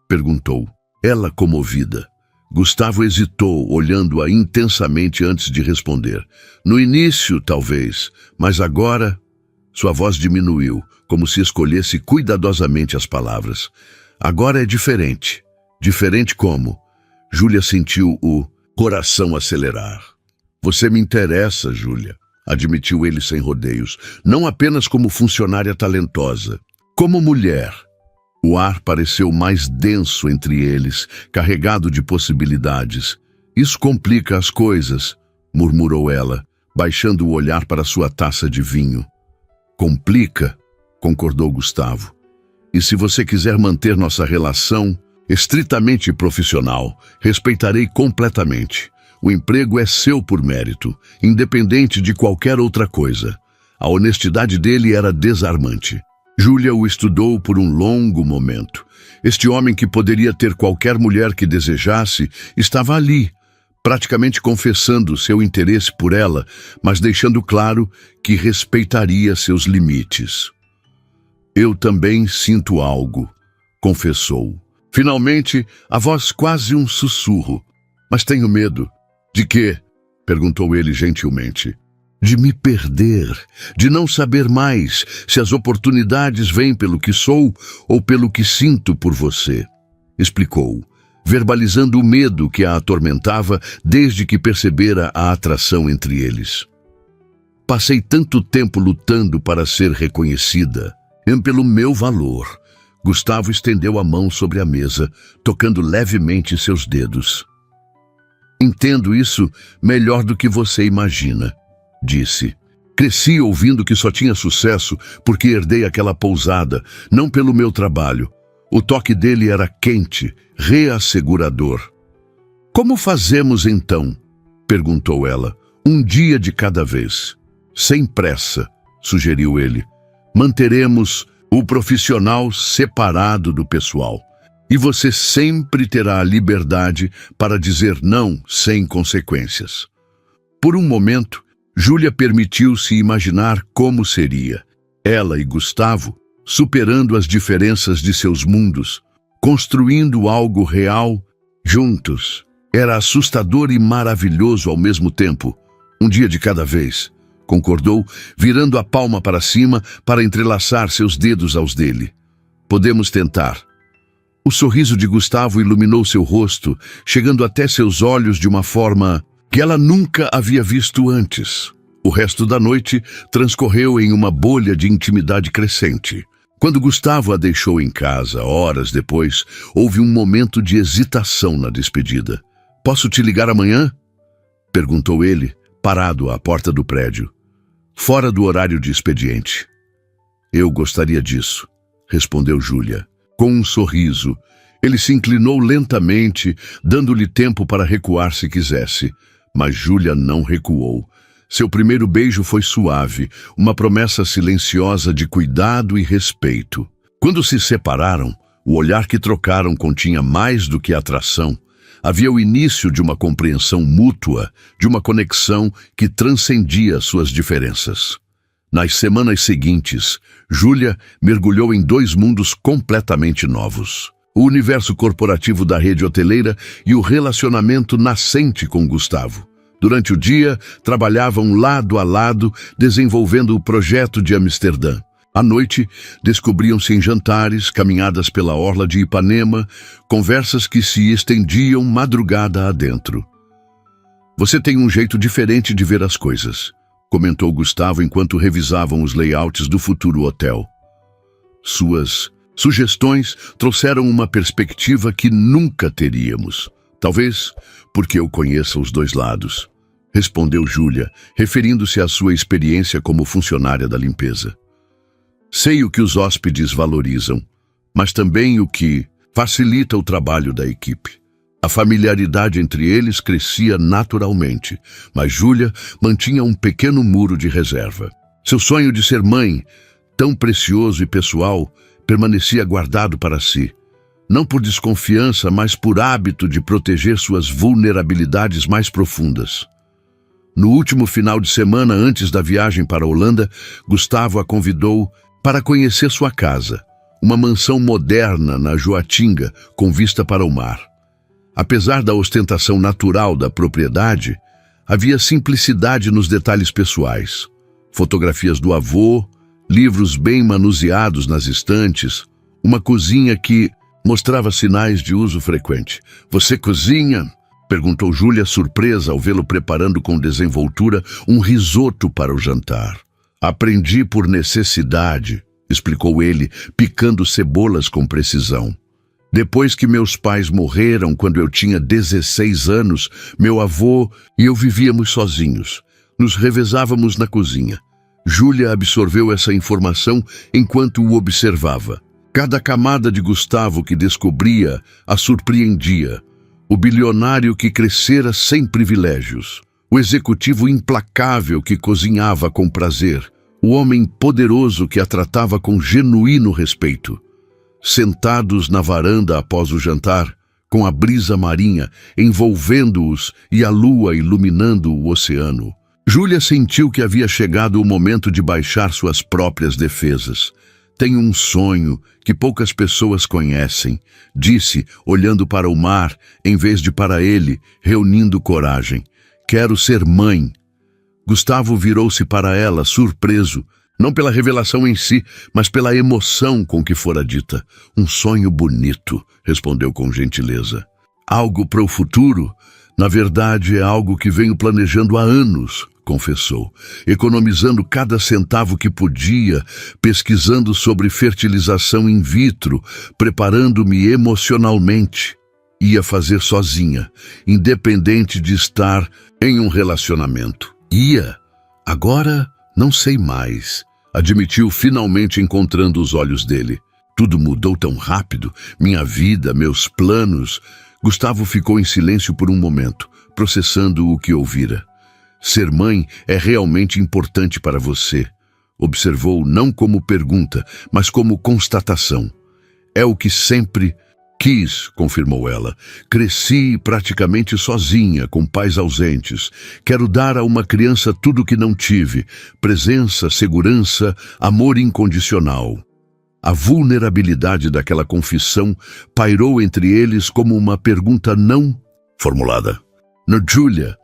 S1: perguntou, ela comovida. Gustavo hesitou, olhando-a intensamente antes de responder. "No início, talvez, mas agora..." Sua voz diminuiu, como se escolhesse cuidadosamente as palavras. "Agora é diferente." "Diferente como?" Júlia sentiu o coração acelerar. "Você me interessa, Júlia", admitiu ele sem rodeios, "não apenas como funcionária talentosa. Como mulher, o ar pareceu mais denso entre eles, carregado de possibilidades. Isso complica as coisas, murmurou ela, baixando o olhar para sua taça de vinho. Complica, concordou Gustavo. E se você quiser manter nossa relação estritamente profissional, respeitarei completamente. O emprego é seu por mérito, independente de qualquer outra coisa. A honestidade dele era desarmante. Júlia o estudou por um longo momento. Este homem que poderia ter qualquer mulher que desejasse, estava ali, praticamente confessando seu interesse por ela, mas deixando claro que respeitaria seus limites. Eu também sinto algo, confessou. Finalmente, a voz quase um sussurro. Mas tenho medo. De quê? Perguntou ele gentilmente. De me perder, de não saber mais se as oportunidades vêm pelo que sou ou pelo que sinto por você. Explicou, verbalizando o medo que a atormentava desde que percebera a atração entre eles. Passei tanto tempo lutando para ser reconhecida, pelo meu valor. Gustavo estendeu a mão sobre a mesa, tocando levemente seus dedos. Entendo isso melhor do que você imagina, disse. Cresci ouvindo que só tinha sucesso porque herdei aquela pousada, não pelo meu trabalho. O toque dele era quente, reassegurador. Como fazemos então? Perguntou ela. Um dia de cada vez. Sem pressa, sugeriu ele. Manteremos o profissional separado do pessoal. E você sempre terá a liberdade para dizer não sem consequências. Por um momento, Júlia permitiu-se imaginar como seria. Ela e Gustavo, superando as diferenças de seus mundos, construindo algo real juntos. Era assustador e maravilhoso ao mesmo tempo. Um dia de cada vez, concordou, virando a palma para cima para entrelaçar seus dedos aos dele. Podemos tentar. O sorriso de Gustavo iluminou seu rosto, chegando até seus olhos de uma forma que ela nunca havia visto antes. O resto da noite transcorreu em uma bolha de intimidade crescente. Quando Gustavo a deixou em casa, horas depois, houve um momento de hesitação na despedida. Posso te ligar amanhã? Perguntou ele, parado à porta do prédio. Fora do horário de expediente. Eu gostaria disso, respondeu Júlia. Com um sorriso, ele se inclinou lentamente, dando-lhe tempo para recuar se quisesse. Mas Júlia não recuou. Seu primeiro beijo foi suave, uma promessa silenciosa de cuidado e respeito. Quando se separaram, o olhar que trocaram continha mais do que atração. Havia o início de uma compreensão mútua, de uma conexão que transcendia suas diferenças. Nas semanas seguintes, Júlia mergulhou em dois mundos completamente novos. O universo corporativo da rede hoteleira e o relacionamento nascente com Gustavo. Durante o dia, trabalhavam lado a lado, desenvolvendo o projeto de Amsterdã. À noite, descobriam-se em jantares, caminhadas pela orla de Ipanema, conversas que se estendiam madrugada adentro. Você tem um jeito diferente de ver as coisas, comentou Gustavo enquanto revisavam os layouts do futuro hotel. Suas sugestões trouxeram uma perspectiva que nunca teríamos. Talvez porque eu conheça os dois lados, respondeu Júlia, referindo-se à sua experiência como funcionária da limpeza. Sei o que os hóspedes valorizam, mas também o que facilita o trabalho da equipe. A familiaridade entre eles crescia naturalmente, mas Júlia mantinha um pequeno muro de reserva. Seu sonho de ser mãe, tão precioso e pessoal, permanecia guardado para si. Não por desconfiança, mas por hábito de proteger suas vulnerabilidades mais profundas. No último final de semana antes da viagem para a Holanda, Gustavo a convidou para conhecer sua casa, uma mansão moderna na Joatinga, com vista para o mar. Apesar da ostentação natural da propriedade, havia simplicidade nos detalhes pessoais. Fotografias do avô, livros bem manuseados nas estantes, uma cozinha que mostrava sinais de uso frequente. Você cozinha? Perguntou Júlia, surpresa ao vê-lo preparando com desenvoltura um risoto para o jantar. Aprendi por necessidade, explicou ele, picando cebolas com precisão. Depois que meus pais morreram quando eu tinha 16 anos, meu avô e eu vivíamos sozinhos. Nos revezávamos na cozinha. Júlia absorveu essa informação enquanto o observava. Cada camada de Gustavo que descobria a surpreendia. O bilionário que crescera sem privilégios. O executivo implacável que cozinhava com prazer. O homem poderoso que a tratava com genuíno respeito. Sentados na varanda após o jantar, com a brisa marinha envolvendo-os e a lua iluminando o oceano, Júlia sentiu que havia chegado o momento de baixar suas próprias defesas. Tenho um sonho que poucas pessoas conhecem, disse, olhando para o mar, em vez de para ele, reunindo coragem. Quero ser mãe. Gustavo virou-se para ela, surpreso, não pela revelação em si, mas pela emoção com que fora dita. Um sonho bonito, respondeu com gentileza. Algo para o futuro? Na verdade, é algo que venho planejando há anos, confessou, economizando cada centavo que podia, pesquisando sobre fertilização in vitro, preparando-me emocionalmente. Ia fazer sozinha, independente de estar em um relacionamento. Ia. Agora, não sei mais, admitiu finalmente encontrando os olhos dele. Tudo mudou tão rápido, minha vida, meus planos. Gustavo ficou em silêncio por um momento, processando o que ouvira. Ser mãe é realmente importante para você, observou não como pergunta, mas como constatação. É o que sempre quis, confirmou ela. Cresci praticamente sozinha, com pais ausentes. Quero dar a uma criança tudo o que não tive: presença, segurança, amor incondicional. A vulnerabilidade daquela confissão pairou entre eles como uma pergunta não formulada. No Júlia,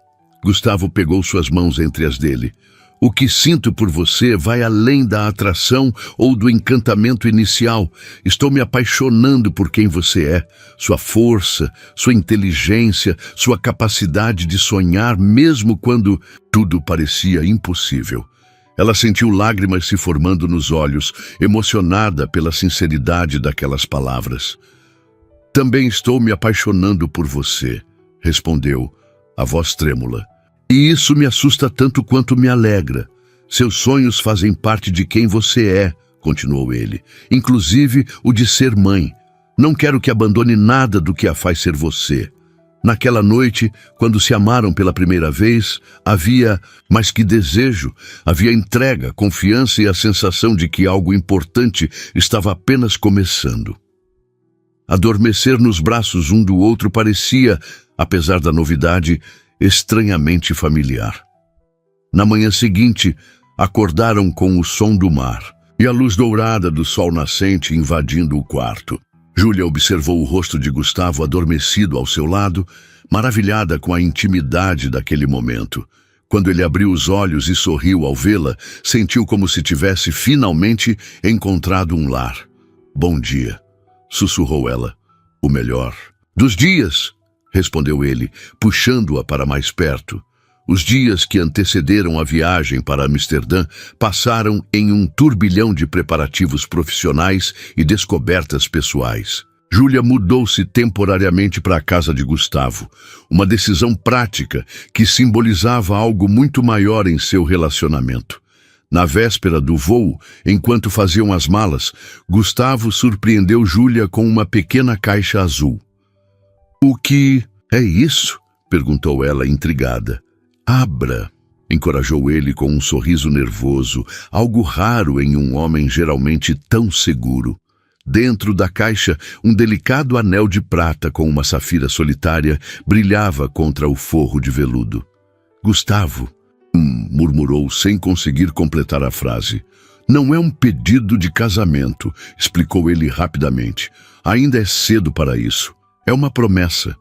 S1: Gustavo pegou suas mãos entre as dele. O que sinto por você vai além da atração ou do encantamento inicial. Estou me apaixonando por quem você é, sua força, sua inteligência, sua capacidade de sonhar mesmo quando tudo parecia impossível. Ela sentiu lágrimas se formando nos olhos, emocionada pela sinceridade daquelas palavras. Também estou me apaixonando por você, respondeu, a voz trêmula. E isso me assusta tanto quanto me alegra. Seus sonhos fazem parte de quem você é, continuou ele, inclusive o de ser mãe. Não quero que abandone nada do que a faz ser você. Naquela noite, quando se amaram pela primeira vez, havia mais que desejo, havia entrega, confiança e a sensação de que algo importante estava apenas começando. Adormecer nos braços um do outro parecia, apesar da novidade, estranhamente familiar. Na manhã seguinte, acordaram com o som do mar e a luz dourada do sol nascente invadindo o quarto. Júlia observou o rosto de Gustavo adormecido ao seu lado, maravilhada com a intimidade daquele momento. Quando ele abriu os olhos e sorriu ao vê-la, sentiu como se tivesse finalmente encontrado um lar. Bom dia, sussurrou ela. O melhor dos dias, respondeu ele, puxando-a para mais perto. Os dias que antecederam a viagem para Amsterdã passaram em um turbilhão de preparativos profissionais e descobertas pessoais. Júlia mudou-se temporariamente para a casa de Gustavo, uma decisão prática que simbolizava algo muito maior em seu relacionamento. Na véspera do voo, enquanto faziam as malas, Gustavo surpreendeu Júlia com uma pequena caixa azul. "O que é isso?" perguntou ela, intrigada. "Abra", encorajou ele com um sorriso nervoso, algo raro em um homem geralmente tão seguro. Dentro da caixa, um delicado anel de prata com uma safira solitária brilhava contra o forro de veludo. "Gustavo", murmurou sem conseguir completar a frase. "Não é um pedido de casamento", explicou ele rapidamente. "Ainda é cedo para isso. É uma promessa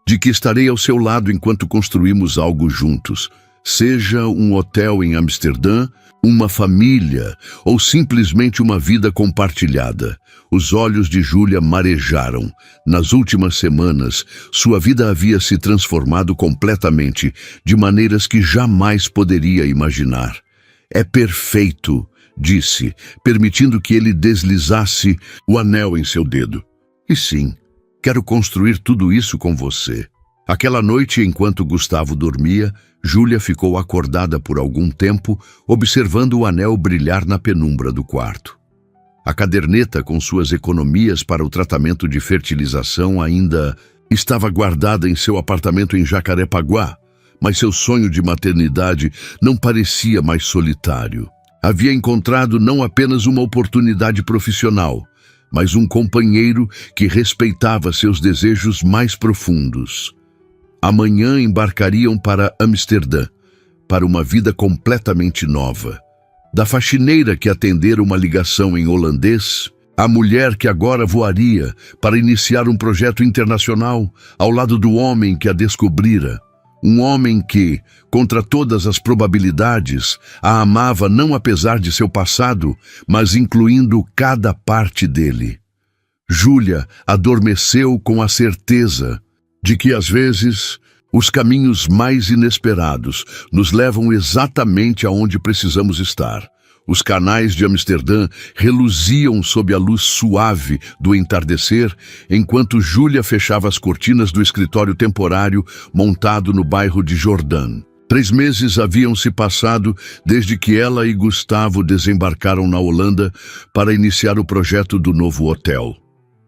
S1: de que estarei ao seu lado enquanto construímos algo juntos, seja um hotel em Amsterdã, uma família ou simplesmente uma vida compartilhada." Os olhos de Júlia marejaram. Nas últimas semanas, sua vida havia se transformado completamente, de maneiras que jamais poderia imaginar. "É perfeito", disse, permitindo que ele deslizasse o anel em seu dedo. E sim, quero construir tudo isso com você. Aquela noite, enquanto Gustavo dormia, Júlia ficou acordada por algum tempo, observando o anel brilhar na penumbra do quarto. A caderneta com suas economias para o tratamento de fertilização ainda estava guardada em seu apartamento em Jacarepaguá, mas seu sonho de maternidade não parecia mais solitário. Havia encontrado não apenas uma oportunidade profissional, mas um companheiro que respeitava seus desejos mais profundos. Amanhã embarcariam para Amsterdã, para uma vida completamente nova. Da faxineira que atendera uma ligação em holandês, a mulher que agora voaria para iniciar um projeto internacional ao lado do homem que a descobrira. Um homem que, contra todas as probabilidades, a amava não apesar de seu passado, mas incluindo cada parte dele. Júlia adormeceu com a certeza de que, às vezes, os caminhos mais inesperados nos levam exatamente aonde precisamos estar. Os canais de Amsterdã reluziam sob a luz suave do entardecer, enquanto Júlia fechava as cortinas do escritório temporário montado no bairro de Jordan. 3 meses haviam se passado desde que ela e Gustavo desembarcaram na Holanda para iniciar o projeto do novo hotel.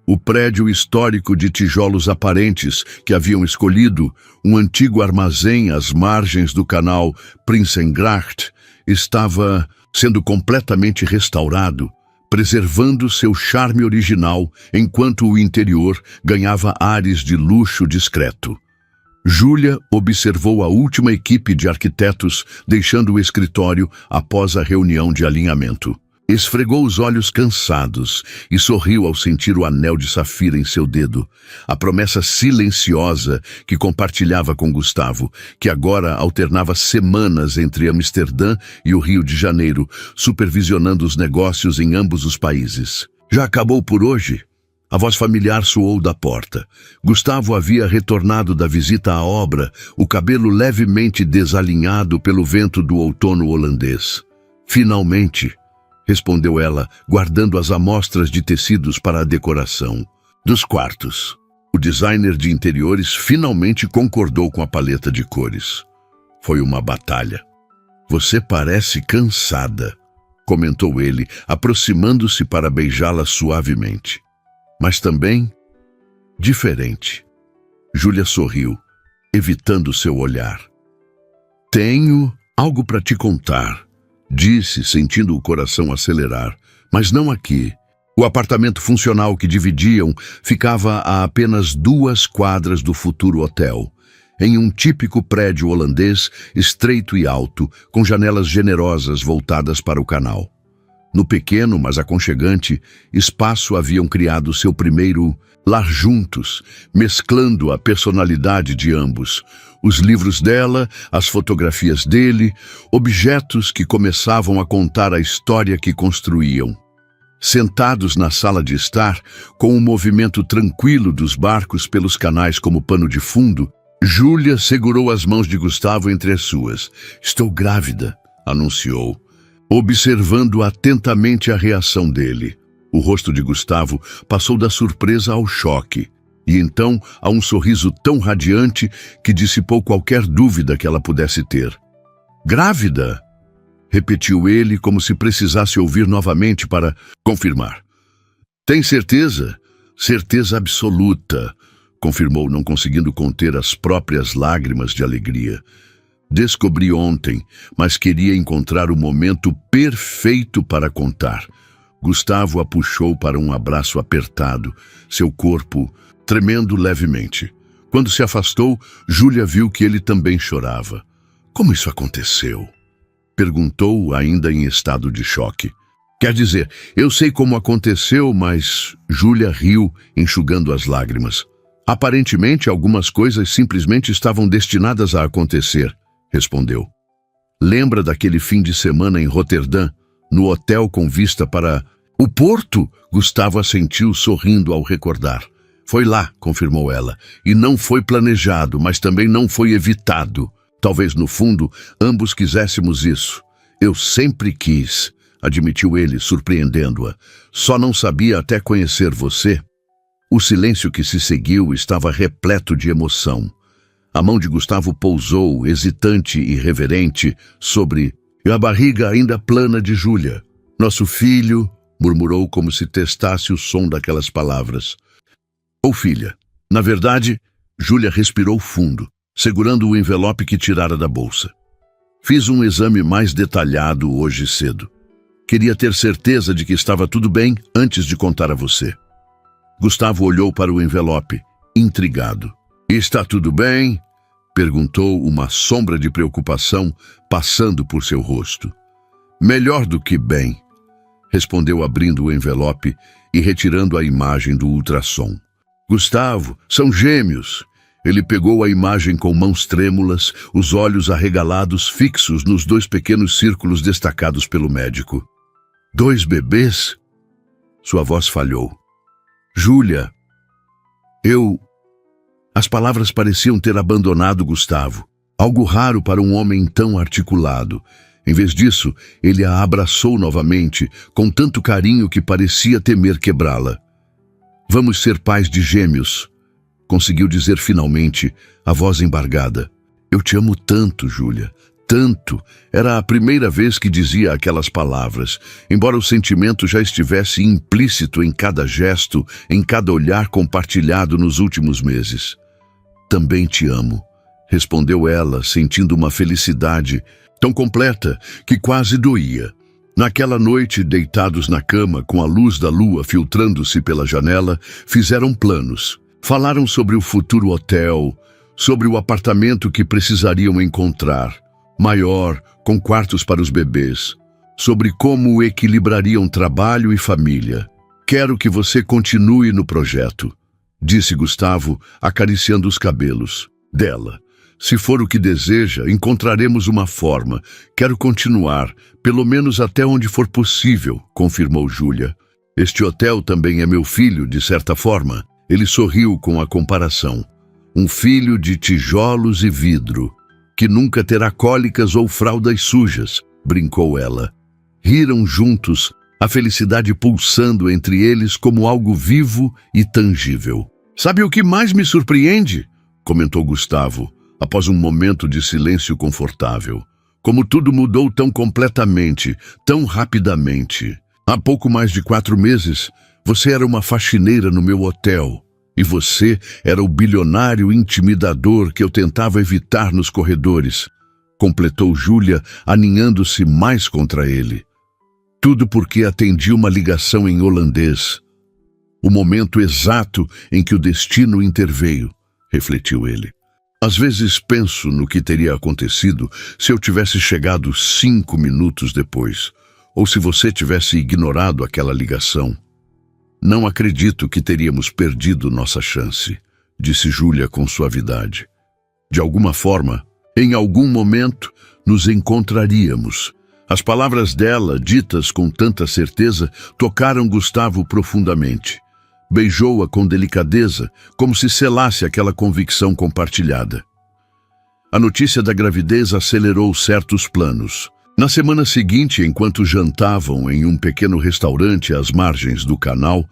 S1: O prédio histórico de tijolos aparentes que haviam escolhido, um antigo armazém às margens do canal Prinsengracht, estava sendo completamente restaurado, preservando seu charme original, enquanto o interior ganhava ares de luxo discreto. Júlia observou a última equipe de arquitetos deixando o escritório após a reunião de alinhamento. Esfregou os olhos cansados e sorriu ao sentir o anel de safira em seu dedo, a promessa silenciosa que compartilhava com Gustavo, que agora alternava semanas entre Amsterdã e o Rio de Janeiro, supervisionando os negócios em ambos os países. Já acabou por hoje? A voz familiar soou da porta. Gustavo havia retornado da visita à obra, o cabelo levemente desalinhado pelo vento do outono holandês. Finalmente, respondeu ela, guardando as amostras de tecidos para a decoração dos quartos. O designer de interiores finalmente concordou com a paleta de cores. Foi uma batalha. Você parece cansada, comentou ele, aproximando-se para beijá-la suavemente. Mas também diferente. Júlia sorriu, evitando seu olhar. Tenho algo para te contar, disse, sentindo o coração acelerar. Mas não aqui. O apartamento funcional que dividiam ficava a apenas 2 quadras do futuro hotel, em um típico prédio holandês estreito e alto, com janelas generosas voltadas para o canal. No pequeno, mas aconchegante, espaço haviam criado seu primeiro lar juntos, mesclando a personalidade de ambos. Os livros dela, as fotografias dele, objetos que começavam a contar a história que construíam. Sentados na sala de estar, com o movimento tranquilo dos barcos pelos canais como pano de fundo, Júlia segurou as mãos de Gustavo entre as suas. Estou grávida, anunciou, observando atentamente a reação dele. O rosto de Gustavo passou da surpresa ao choque, e então a um sorriso tão radiante que dissipou qualquer dúvida que ela pudesse ter. Grávida? Repetiu ele como se precisasse ouvir novamente para confirmar. Tem certeza? Certeza absoluta, confirmou, não conseguindo conter as próprias lágrimas de alegria. Descobri ontem, mas queria encontrar o momento perfeito para contar. Gustavo a puxou para um abraço apertado, seu corpo tremendo levemente. Quando se afastou, Júlia viu que ele também chorava. Como isso aconteceu? Perguntou, ainda em estado de choque. Quer dizer, eu sei como aconteceu, mas Júlia riu, enxugando as lágrimas. Aparentemente, algumas coisas simplesmente estavam destinadas a acontecer, respondeu. Lembra daquele fim de semana em Roterdã, no hotel com vista para o porto? Gustavo assentiu, sorrindo ao recordar. Foi lá, confirmou ela, e não foi planejado, mas também não foi evitado. Talvez, no fundo, ambos quiséssemos isso. Eu sempre quis, admitiu ele, surpreendendo-a. Só não sabia até conhecer você. O silêncio que se seguiu estava repleto de emoção. A mão de Gustavo pousou, hesitante e reverente, sobre a barriga ainda plana de Júlia. Nosso filho, murmurou como se testasse o som daquelas palavras. Ou filha. Na verdade, Júlia respirou fundo, segurando o envelope que tirara da bolsa. Fiz um exame mais detalhado hoje cedo. Queria ter certeza de que estava tudo bem antes de contar a você. Gustavo olhou para o envelope, intrigado. Está tudo bem? Perguntou, uma sombra de preocupação passando por seu rosto. Melhor do que bem, respondeu abrindo o envelope e retirando a imagem do ultrassom. Gustavo, são gêmeos. Ele pegou a imagem com mãos trêmulas, os olhos arregalados fixos nos 2 pequenos círculos destacados pelo médico. 2 bebês? Sua voz falhou. Júlia, As palavras pareciam ter abandonado Gustavo, algo raro para um homem tão articulado. Em vez disso, ele a abraçou novamente, com tanto carinho que parecia temer quebrá-la. Vamos ser pais de gêmeos, conseguiu dizer finalmente, a voz embargada. Eu te amo tanto, Júlia, tanto. Era a primeira vez que dizia aquelas palavras, embora o sentimento já estivesse implícito em cada gesto, em cada olhar compartilhado nos últimos meses. Também te amo, respondeu ela, sentindo uma felicidade tão completa que quase doía. Naquela noite, deitados na cama, com a luz da lua filtrando-se pela janela, fizeram planos. Falaram sobre o futuro hotel, sobre o apartamento que precisariam encontrar, maior, com quartos para os bebês, sobre como equilibrariam trabalho e família. Quero que você continue no projeto, disse Gustavo, acariciando os cabelos dela. Se for o que deseja, encontraremos uma forma. Quero continuar, pelo menos até onde for possível, confirmou Júlia. Este hotel também é meu filho, de certa forma. Ele sorriu com a comparação. Um filho de tijolos e vidro, que nunca terá cólicas ou fraldas sujas, brincou ela. Riram juntos, a felicidade pulsando entre eles como algo vivo e tangível. Sabe o que mais me surpreende? Comentou Gustavo, após um momento de silêncio confortável. Como tudo mudou tão completamente, tão rapidamente. Há pouco mais de 4 meses, você era uma faxineira no meu hotel. E você era o bilionário intimidador que eu tentava evitar nos corredores. Completou Júlia, aninhando-se mais contra ele. Tudo porque atendi uma ligação em holandês. O momento exato em que o destino interveio, refletiu ele. Às vezes penso no que teria acontecido se eu tivesse chegado 5 minutos depois, ou se você tivesse ignorado aquela ligação. Não acredito que teríamos perdido nossa chance, disse Júlia com suavidade. De alguma forma, em algum momento, nos encontraríamos. As palavras dela, ditas com tanta certeza, tocaram Gustavo profundamente. Beijou-a com delicadeza, como se selasse aquela convicção compartilhada. A notícia da gravidez acelerou certos planos. Na semana seguinte, enquanto jantavam em um pequeno restaurante às margens do canal,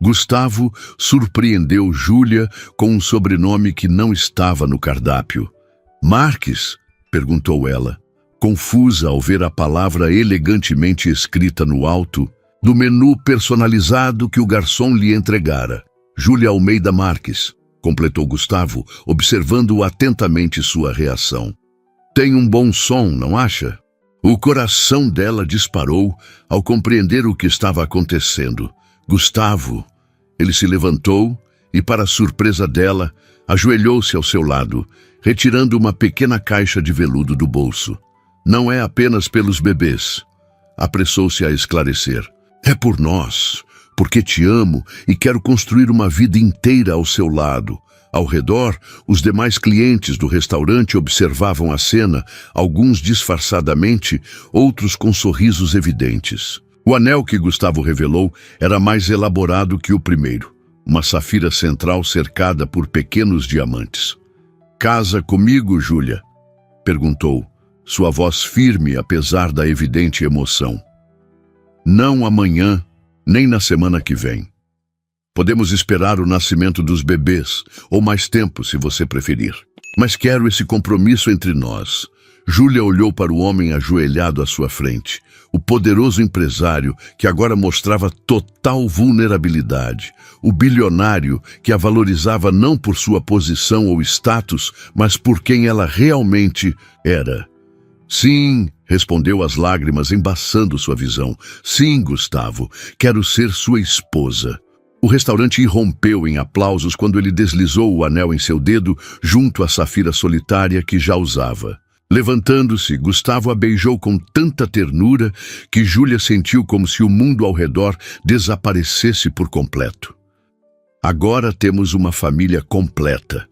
S1: Gustavo surpreendeu Júlia com um sobrenome que não estava no cardápio. Marques? Perguntou ela, confusa ao ver a palavra elegantemente escrita no alto do menu personalizado que o garçom lhe entregara. Júlia Almeida Marques, completou Gustavo, observando atentamente sua reação. Tem um bom som, não acha? O coração dela disparou ao compreender o que estava acontecendo. Gustavo, ele se levantou e, para a surpresa dela, ajoelhou-se ao seu lado, retirando uma pequena caixa de veludo do bolso. Não é apenas pelos bebês, apressou-se a esclarecer. É por nós, porque te amo e quero construir uma vida inteira ao seu lado. Ao redor, os demais clientes do restaurante observavam a cena, alguns disfarçadamente, outros com sorrisos evidentes. O anel que Gustavo revelou era mais elaborado que o primeiro, uma safira central cercada por pequenos diamantes. Casa comigo, Júlia? Perguntou, sua voz firme apesar da evidente emoção. Não amanhã, nem na semana que vem. Podemos esperar o nascimento dos bebês, ou mais tempo, se você preferir. Mas quero esse compromisso entre nós. Júlia olhou para o homem ajoelhado à sua frente, o poderoso empresário que agora mostrava total vulnerabilidade, o bilionário que a valorizava não por sua posição ou status, mas por quem ela realmente era. Sim, respondeu as lágrimas embaçando sua visão. Sim, Gustavo, quero ser sua esposa. O restaurante irrompeu em aplausos quando ele deslizou o anel em seu dedo junto à safira solitária que já usava. Levantando-se, Gustavo a beijou com tanta ternura que Júlia sentiu como se o mundo ao redor desaparecesse por completo. Agora temos uma família completa,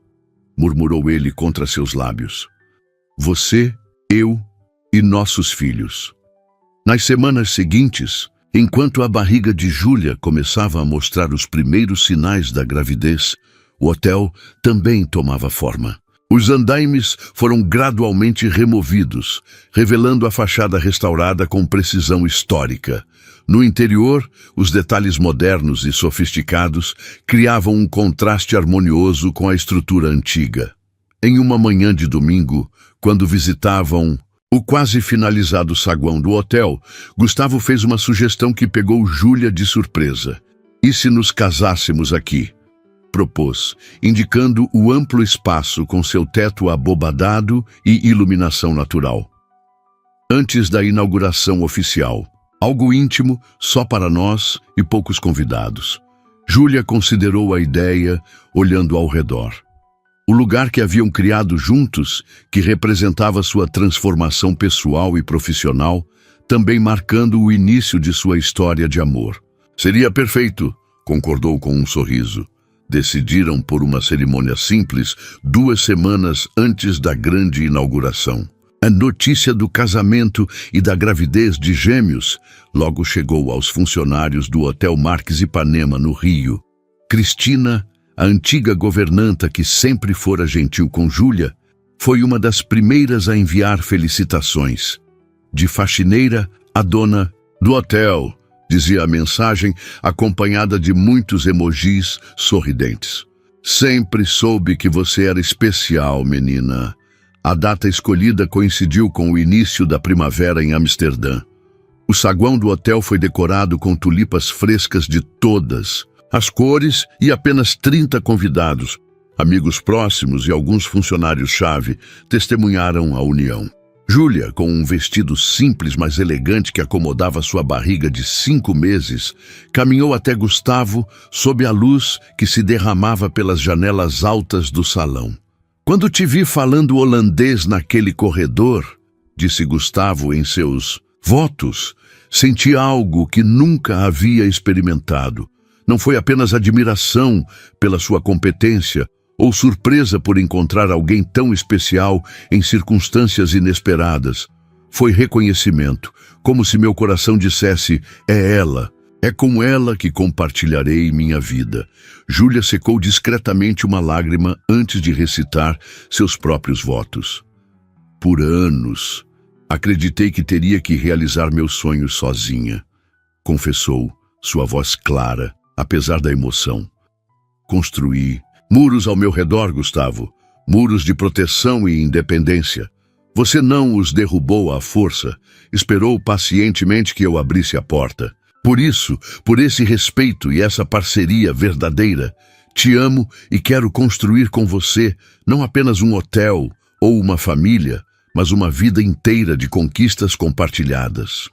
S1: murmurou ele contra seus lábios. Você, eu e nossos filhos. Nas semanas seguintes, enquanto a barriga de Júlia começava a mostrar os primeiros sinais da gravidez, o hotel também tomava forma. Os andaimes foram gradualmente removidos, revelando a fachada restaurada com precisão histórica. No interior, os detalhes modernos e sofisticados criavam um contraste harmonioso com a estrutura antiga. Em uma manhã de domingo, quando visitavam o quase finalizado saguão do hotel, Gustavo fez uma sugestão que pegou Júlia de surpresa. E se nos casássemos aqui? Propôs, indicando o amplo espaço com seu teto abobadado e iluminação natural. Antes da inauguração oficial, algo íntimo só para nós e poucos convidados. Júlia considerou a ideia, olhando ao redor. O lugar que haviam criado juntos, que representava sua transformação pessoal e profissional, também marcando o início de sua história de amor. Seria perfeito, concordou com um sorriso. Decidiram por uma cerimônia simples 2 semanas antes da grande inauguração. A notícia do casamento e da gravidez de gêmeos logo chegou aos funcionários do Hotel Marques Ipanema, no Rio. Cristina, a antiga governanta que sempre fora gentil com Júlia, foi uma das primeiras a enviar felicitações. De faxineira a dona do hotel, dizia a mensagem, acompanhada de muitos emojis sorridentes. Sempre soube que você era especial, menina. A data escolhida coincidiu com o início da primavera em Amsterdã. O saguão do hotel foi decorado com tulipas frescas de todas as cores e apenas 30 convidados, amigos próximos e alguns funcionários-chave, testemunharam a união. Júlia, com um vestido simples mas elegante que acomodava sua barriga de 5 meses, caminhou até Gustavo sob a luz que se derramava pelas janelas altas do salão. Quando te vi falando holandês naquele corredor, disse Gustavo em seus votos, senti algo que nunca havia experimentado. Não foi apenas admiração pela sua competência ou surpresa por encontrar alguém tão especial em circunstâncias inesperadas. Foi reconhecimento, como se meu coração dissesse, é ela, é com ela que compartilharei minha vida. Júlia secou discretamente uma lágrima antes de recitar seus próprios votos. Por anos, acreditei que teria que realizar meus sonhos sozinha, confessou, sua voz clara, apesar da emoção. Construí muros ao meu redor, Gustavo, muros de proteção e independência. Você não os derrubou à força, esperou pacientemente que eu abrisse a porta. Por isso, por esse respeito e essa parceria verdadeira, te amo e quero construir com você não apenas um hotel ou uma família, mas uma vida inteira de conquistas compartilhadas.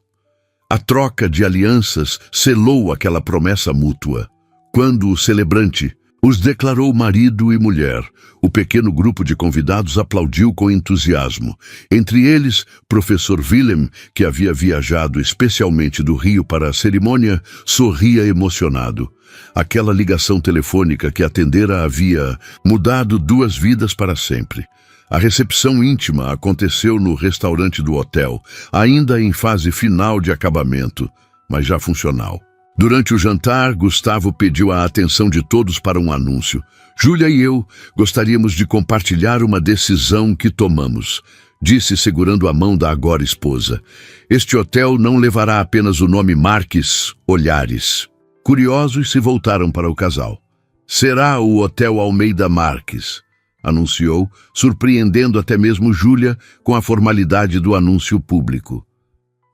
S1: A troca de alianças selou aquela promessa mútua. Quando o celebrante os declarou marido e mulher, o pequeno grupo de convidados aplaudiu com entusiasmo. Entre eles, professor Willem, que havia viajado especialmente do Rio para a cerimônia, sorria emocionado. Aquela ligação telefônica que atendera havia mudado 2 vidas para sempre. A recepção íntima aconteceu no restaurante do hotel, ainda em fase final de acabamento, mas já funcional. Durante o jantar, Gustavo pediu a atenção de todos para um anúncio. Júlia e eu gostaríamos de compartilhar uma decisão que tomamos. disse segurando a mão da agora esposa. Este hotel não levará apenas o nome Marques Olhares. Curiosos se voltaram para o casal. Será o Hotel Almeida Marques, anunciou, surpreendendo até mesmo Júlia com a formalidade do anúncio público.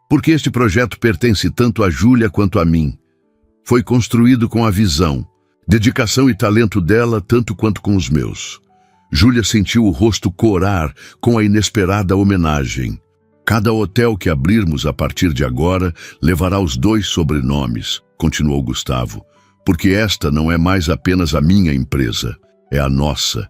S1: Porque este projeto pertence tanto a Júlia quanto a mim. Foi construído com a visão, dedicação e talento dela tanto quanto com os meus. Júlia sentiu o rosto corar com a inesperada homenagem. Cada hotel que abrirmos a partir de agora levará os 2 sobrenomes, continuou Gustavo, porque esta não é mais apenas a minha empresa, é a nossa.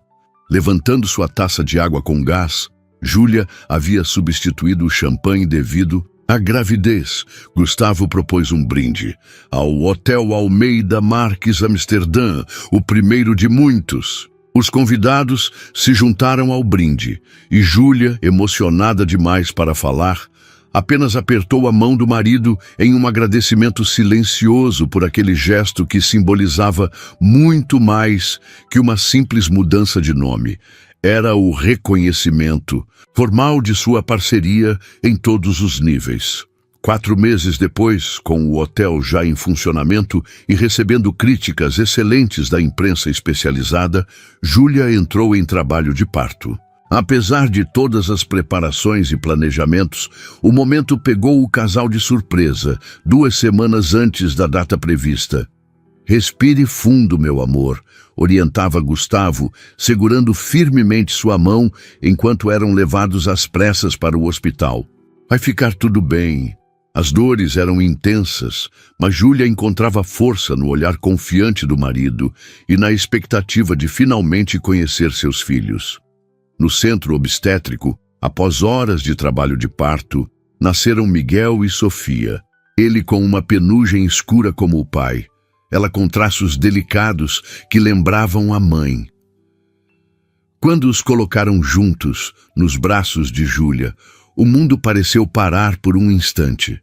S1: Levantando sua taça de água com gás, Júlia havia substituído o champanhe devido à gravidez. Gustavo propôs um brinde ao Hotel Almeida Marques Amsterdã, o primeiro de muitos. Os convidados se juntaram ao brinde e Júlia, emocionada demais para falar, apenas apertou a mão do marido em um agradecimento silencioso por aquele gesto que simbolizava muito mais que uma simples mudança de nome. Era o reconhecimento formal de sua parceria em todos os níveis. 4 meses depois, com o hotel já em funcionamento e recebendo críticas excelentes da imprensa especializada, Júlia entrou em trabalho de parto. Apesar de todas as preparações e planejamentos, o momento pegou o casal de surpresa, 2 semanas antes da data prevista. Respire fundo, meu amor, orientava Gustavo, segurando firmemente sua mão enquanto eram levados às pressas para o hospital. Vai ficar tudo bem. As dores eram intensas, mas Júlia encontrava força no olhar confiante do marido e na expectativa de finalmente conhecer seus filhos. No centro obstétrico, após horas de trabalho de parto, nasceram Miguel e Sofia, ele com uma penugem escura como o pai, ela com traços delicados que lembravam a mãe. Quando os colocaram juntos, nos braços de Júlia, o mundo pareceu parar por um instante.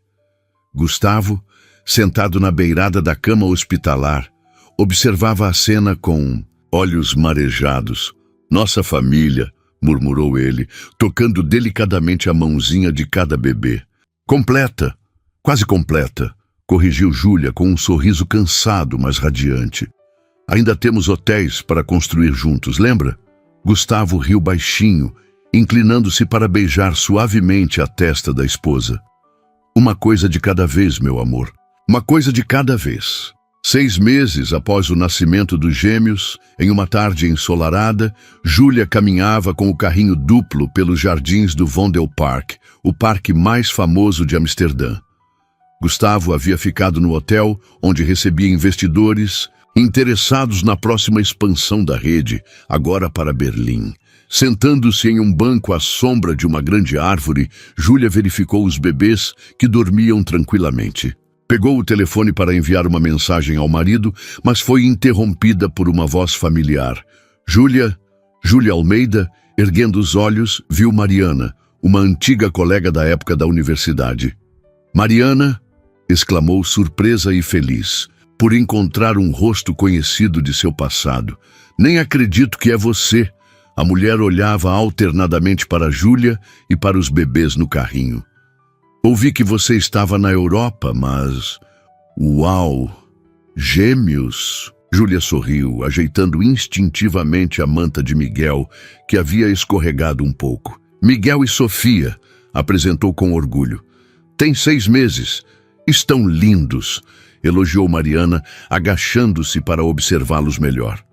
S1: Gustavo, sentado na beirada da cama hospitalar, observava a cena com olhos marejados. Nossa família, murmurou ele, tocando delicadamente a mãozinha de cada bebê. Completa, quase completa, corrigiu Júlia com um sorriso cansado, mas radiante. Ainda temos hotéis para construir juntos, lembra? Gustavo riu baixinho, inclinando-se para beijar suavemente a testa da esposa. Uma coisa de cada vez, meu amor. Uma coisa de cada vez. 6 meses após o nascimento dos gêmeos, em uma tarde ensolarada, Júlia caminhava com o carrinho duplo pelos jardins do Vondelpark, o parque mais famoso de Amsterdã. Gustavo havia ficado no hotel, onde recebia investidores interessados na próxima expansão da rede, agora para Berlim. Sentando-se em um banco à sombra de uma grande árvore, Júlia verificou os bebês que dormiam tranquilamente. Pegou o telefone para enviar uma mensagem ao marido, mas foi interrompida por uma voz familiar. Júlia Almeida, erguendo os olhos, viu Mariana, uma antiga colega da época da universidade. Mariana, exclamou surpresa e feliz, por encontrar um rosto conhecido de seu passado. Nem acredito que é você. A mulher olhava alternadamente para Júlia e para os bebês no carrinho. Ouvi que você estava na Europa, mas... Uau! Gêmeos! Júlia sorriu, ajeitando instintivamente a manta de Miguel, que havia escorregado um pouco. Miguel e Sofia, apresentou com orgulho. Tem 6 meses. Estão lindos, elogiou Mariana, agachando-se para observá-los melhor.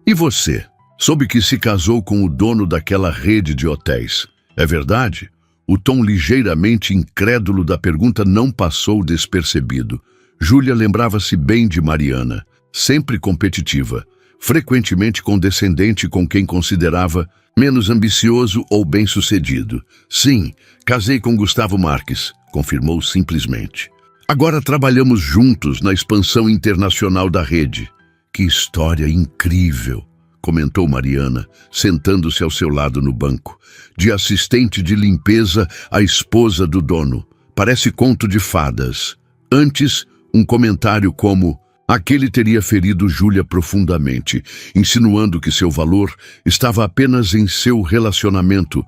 S1: E você? Soube que se casou com o dono daquela rede de hotéis. É verdade? O tom ligeiramente incrédulo da pergunta não passou despercebido. Júlia lembrava-se bem de Mariana, sempre competitiva, frequentemente condescendente com quem considerava menos ambicioso ou bem-sucedido. Sim, casei com Gustavo Marques, confirmou simplesmente. Agora trabalhamos juntos na expansão internacional da rede. Que história incrível! Comentou Mariana, sentando-se ao seu lado no banco. De assistente de limpeza à esposa do dono. Parece conto de fadas. Antes, um comentário como: aquele teria ferido Júlia profundamente, insinuando que seu valor estava apenas em seu relacionamento,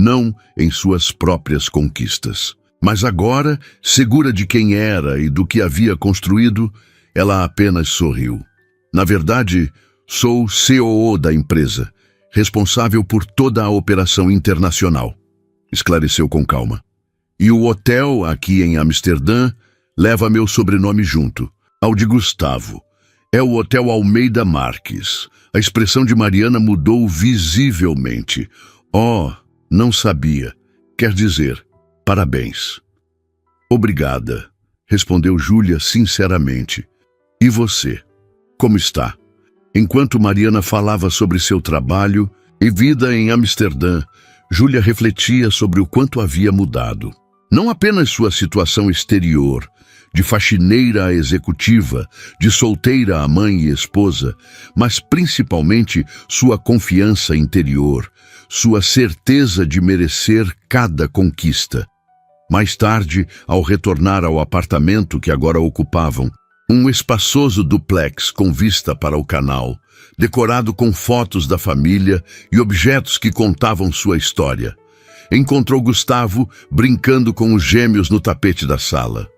S1: não em suas próprias conquistas. Mas agora, segura de quem era e do que havia construído, ela apenas sorriu. Na verdade, sou COO da empresa, responsável por toda a operação internacional, esclareceu com calma. E o hotel aqui em Amsterdã leva meu sobrenome junto, ao de Gustavo. É o Hotel Almeida Marques. A expressão de Mariana mudou visivelmente. Oh, não sabia. Quer dizer, parabéns. Obrigada, respondeu Júlia sinceramente. E você? Como está? Enquanto Mariana falava sobre seu trabalho e vida em Amsterdã, Júlia refletia sobre o quanto havia mudado. Não apenas sua situação exterior, de faxineira a executiva, de solteira a mãe e esposa, mas principalmente sua confiança interior, sua certeza de merecer cada conquista. Mais tarde, ao retornar ao apartamento que agora ocupavam, um espaçoso duplex com vista para o canal, decorado com fotos da família e objetos que contavam sua história, encontrou Gustavo brincando com os gêmeos no tapete da sala.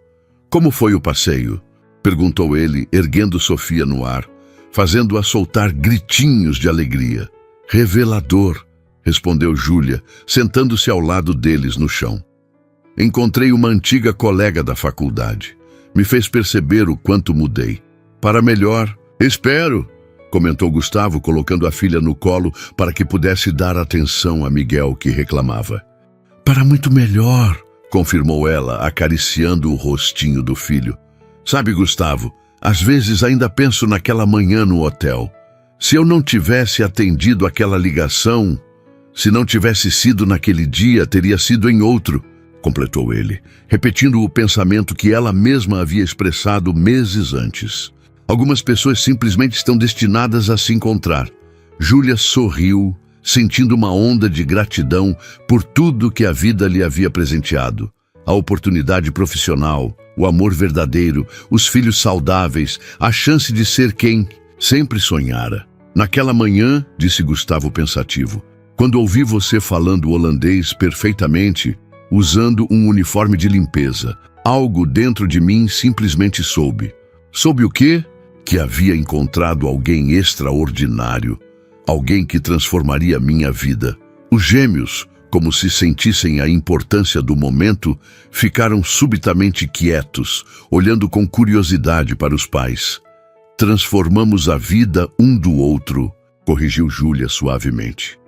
S1: Como foi o passeio? Perguntou ele, erguendo Sofia no ar, fazendo-a soltar gritinhos de alegria. Revelador, respondeu Júlia, sentando-se ao lado deles no chão. Encontrei uma antiga colega da faculdade. Me fez perceber o quanto mudei. Para melhor, espero, comentou Gustavo, colocando a filha no colo para que pudesse dar atenção a Miguel, que reclamava. Para muito melhor, confirmou ela, acariciando o rostinho do filho. Sabe, Gustavo, às vezes ainda penso naquela manhã no hotel. Se eu não tivesse atendido aquela ligação, se não tivesse sido naquele dia, teria sido em outro, completou ele, repetindo o pensamento que ela mesma havia expressado meses antes. Algumas pessoas simplesmente estão destinadas a se encontrar. Júlia sorriu, sentindo uma onda de gratidão por tudo que a vida lhe havia presenteado. A oportunidade profissional, o amor verdadeiro, os filhos saudáveis, a chance de ser quem sempre sonhara. Naquela manhã, disse Gustavo pensativo, quando ouvi você falando holandês perfeitamente, usando um uniforme de limpeza, algo dentro de mim simplesmente soube. Soube o quê? Que havia encontrado alguém extraordinário, alguém que transformaria minha vida. Os gêmeos, como se sentissem a importância do momento, ficaram subitamente quietos, olhando com curiosidade para os pais. Transformamos a vida um do outro, corrigiu Júlia suavemente.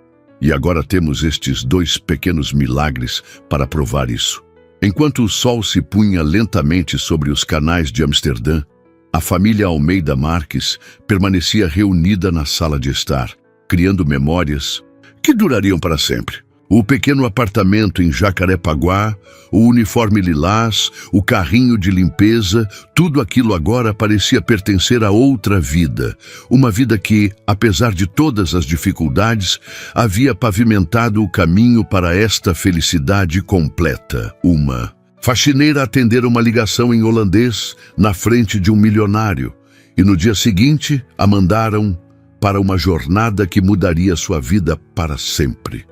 S1: E agora temos estes 2 pequenos milagres para provar isso. Enquanto o sol se punha lentamente sobre os canais de Amsterdã, a família Almeida Marques permanecia reunida na sala de estar, criando memórias que durariam para sempre. O pequeno apartamento em Jacarepaguá, o uniforme lilás, o carrinho de limpeza, tudo aquilo agora parecia pertencer a outra vida. Uma vida que, apesar de todas as dificuldades, havia pavimentado o caminho para esta felicidade completa. Uma faxineira atendera uma ligação em holandês na frente de um milionário, e no dia seguinte a mandaram para uma jornada que mudaria sua vida para sempre.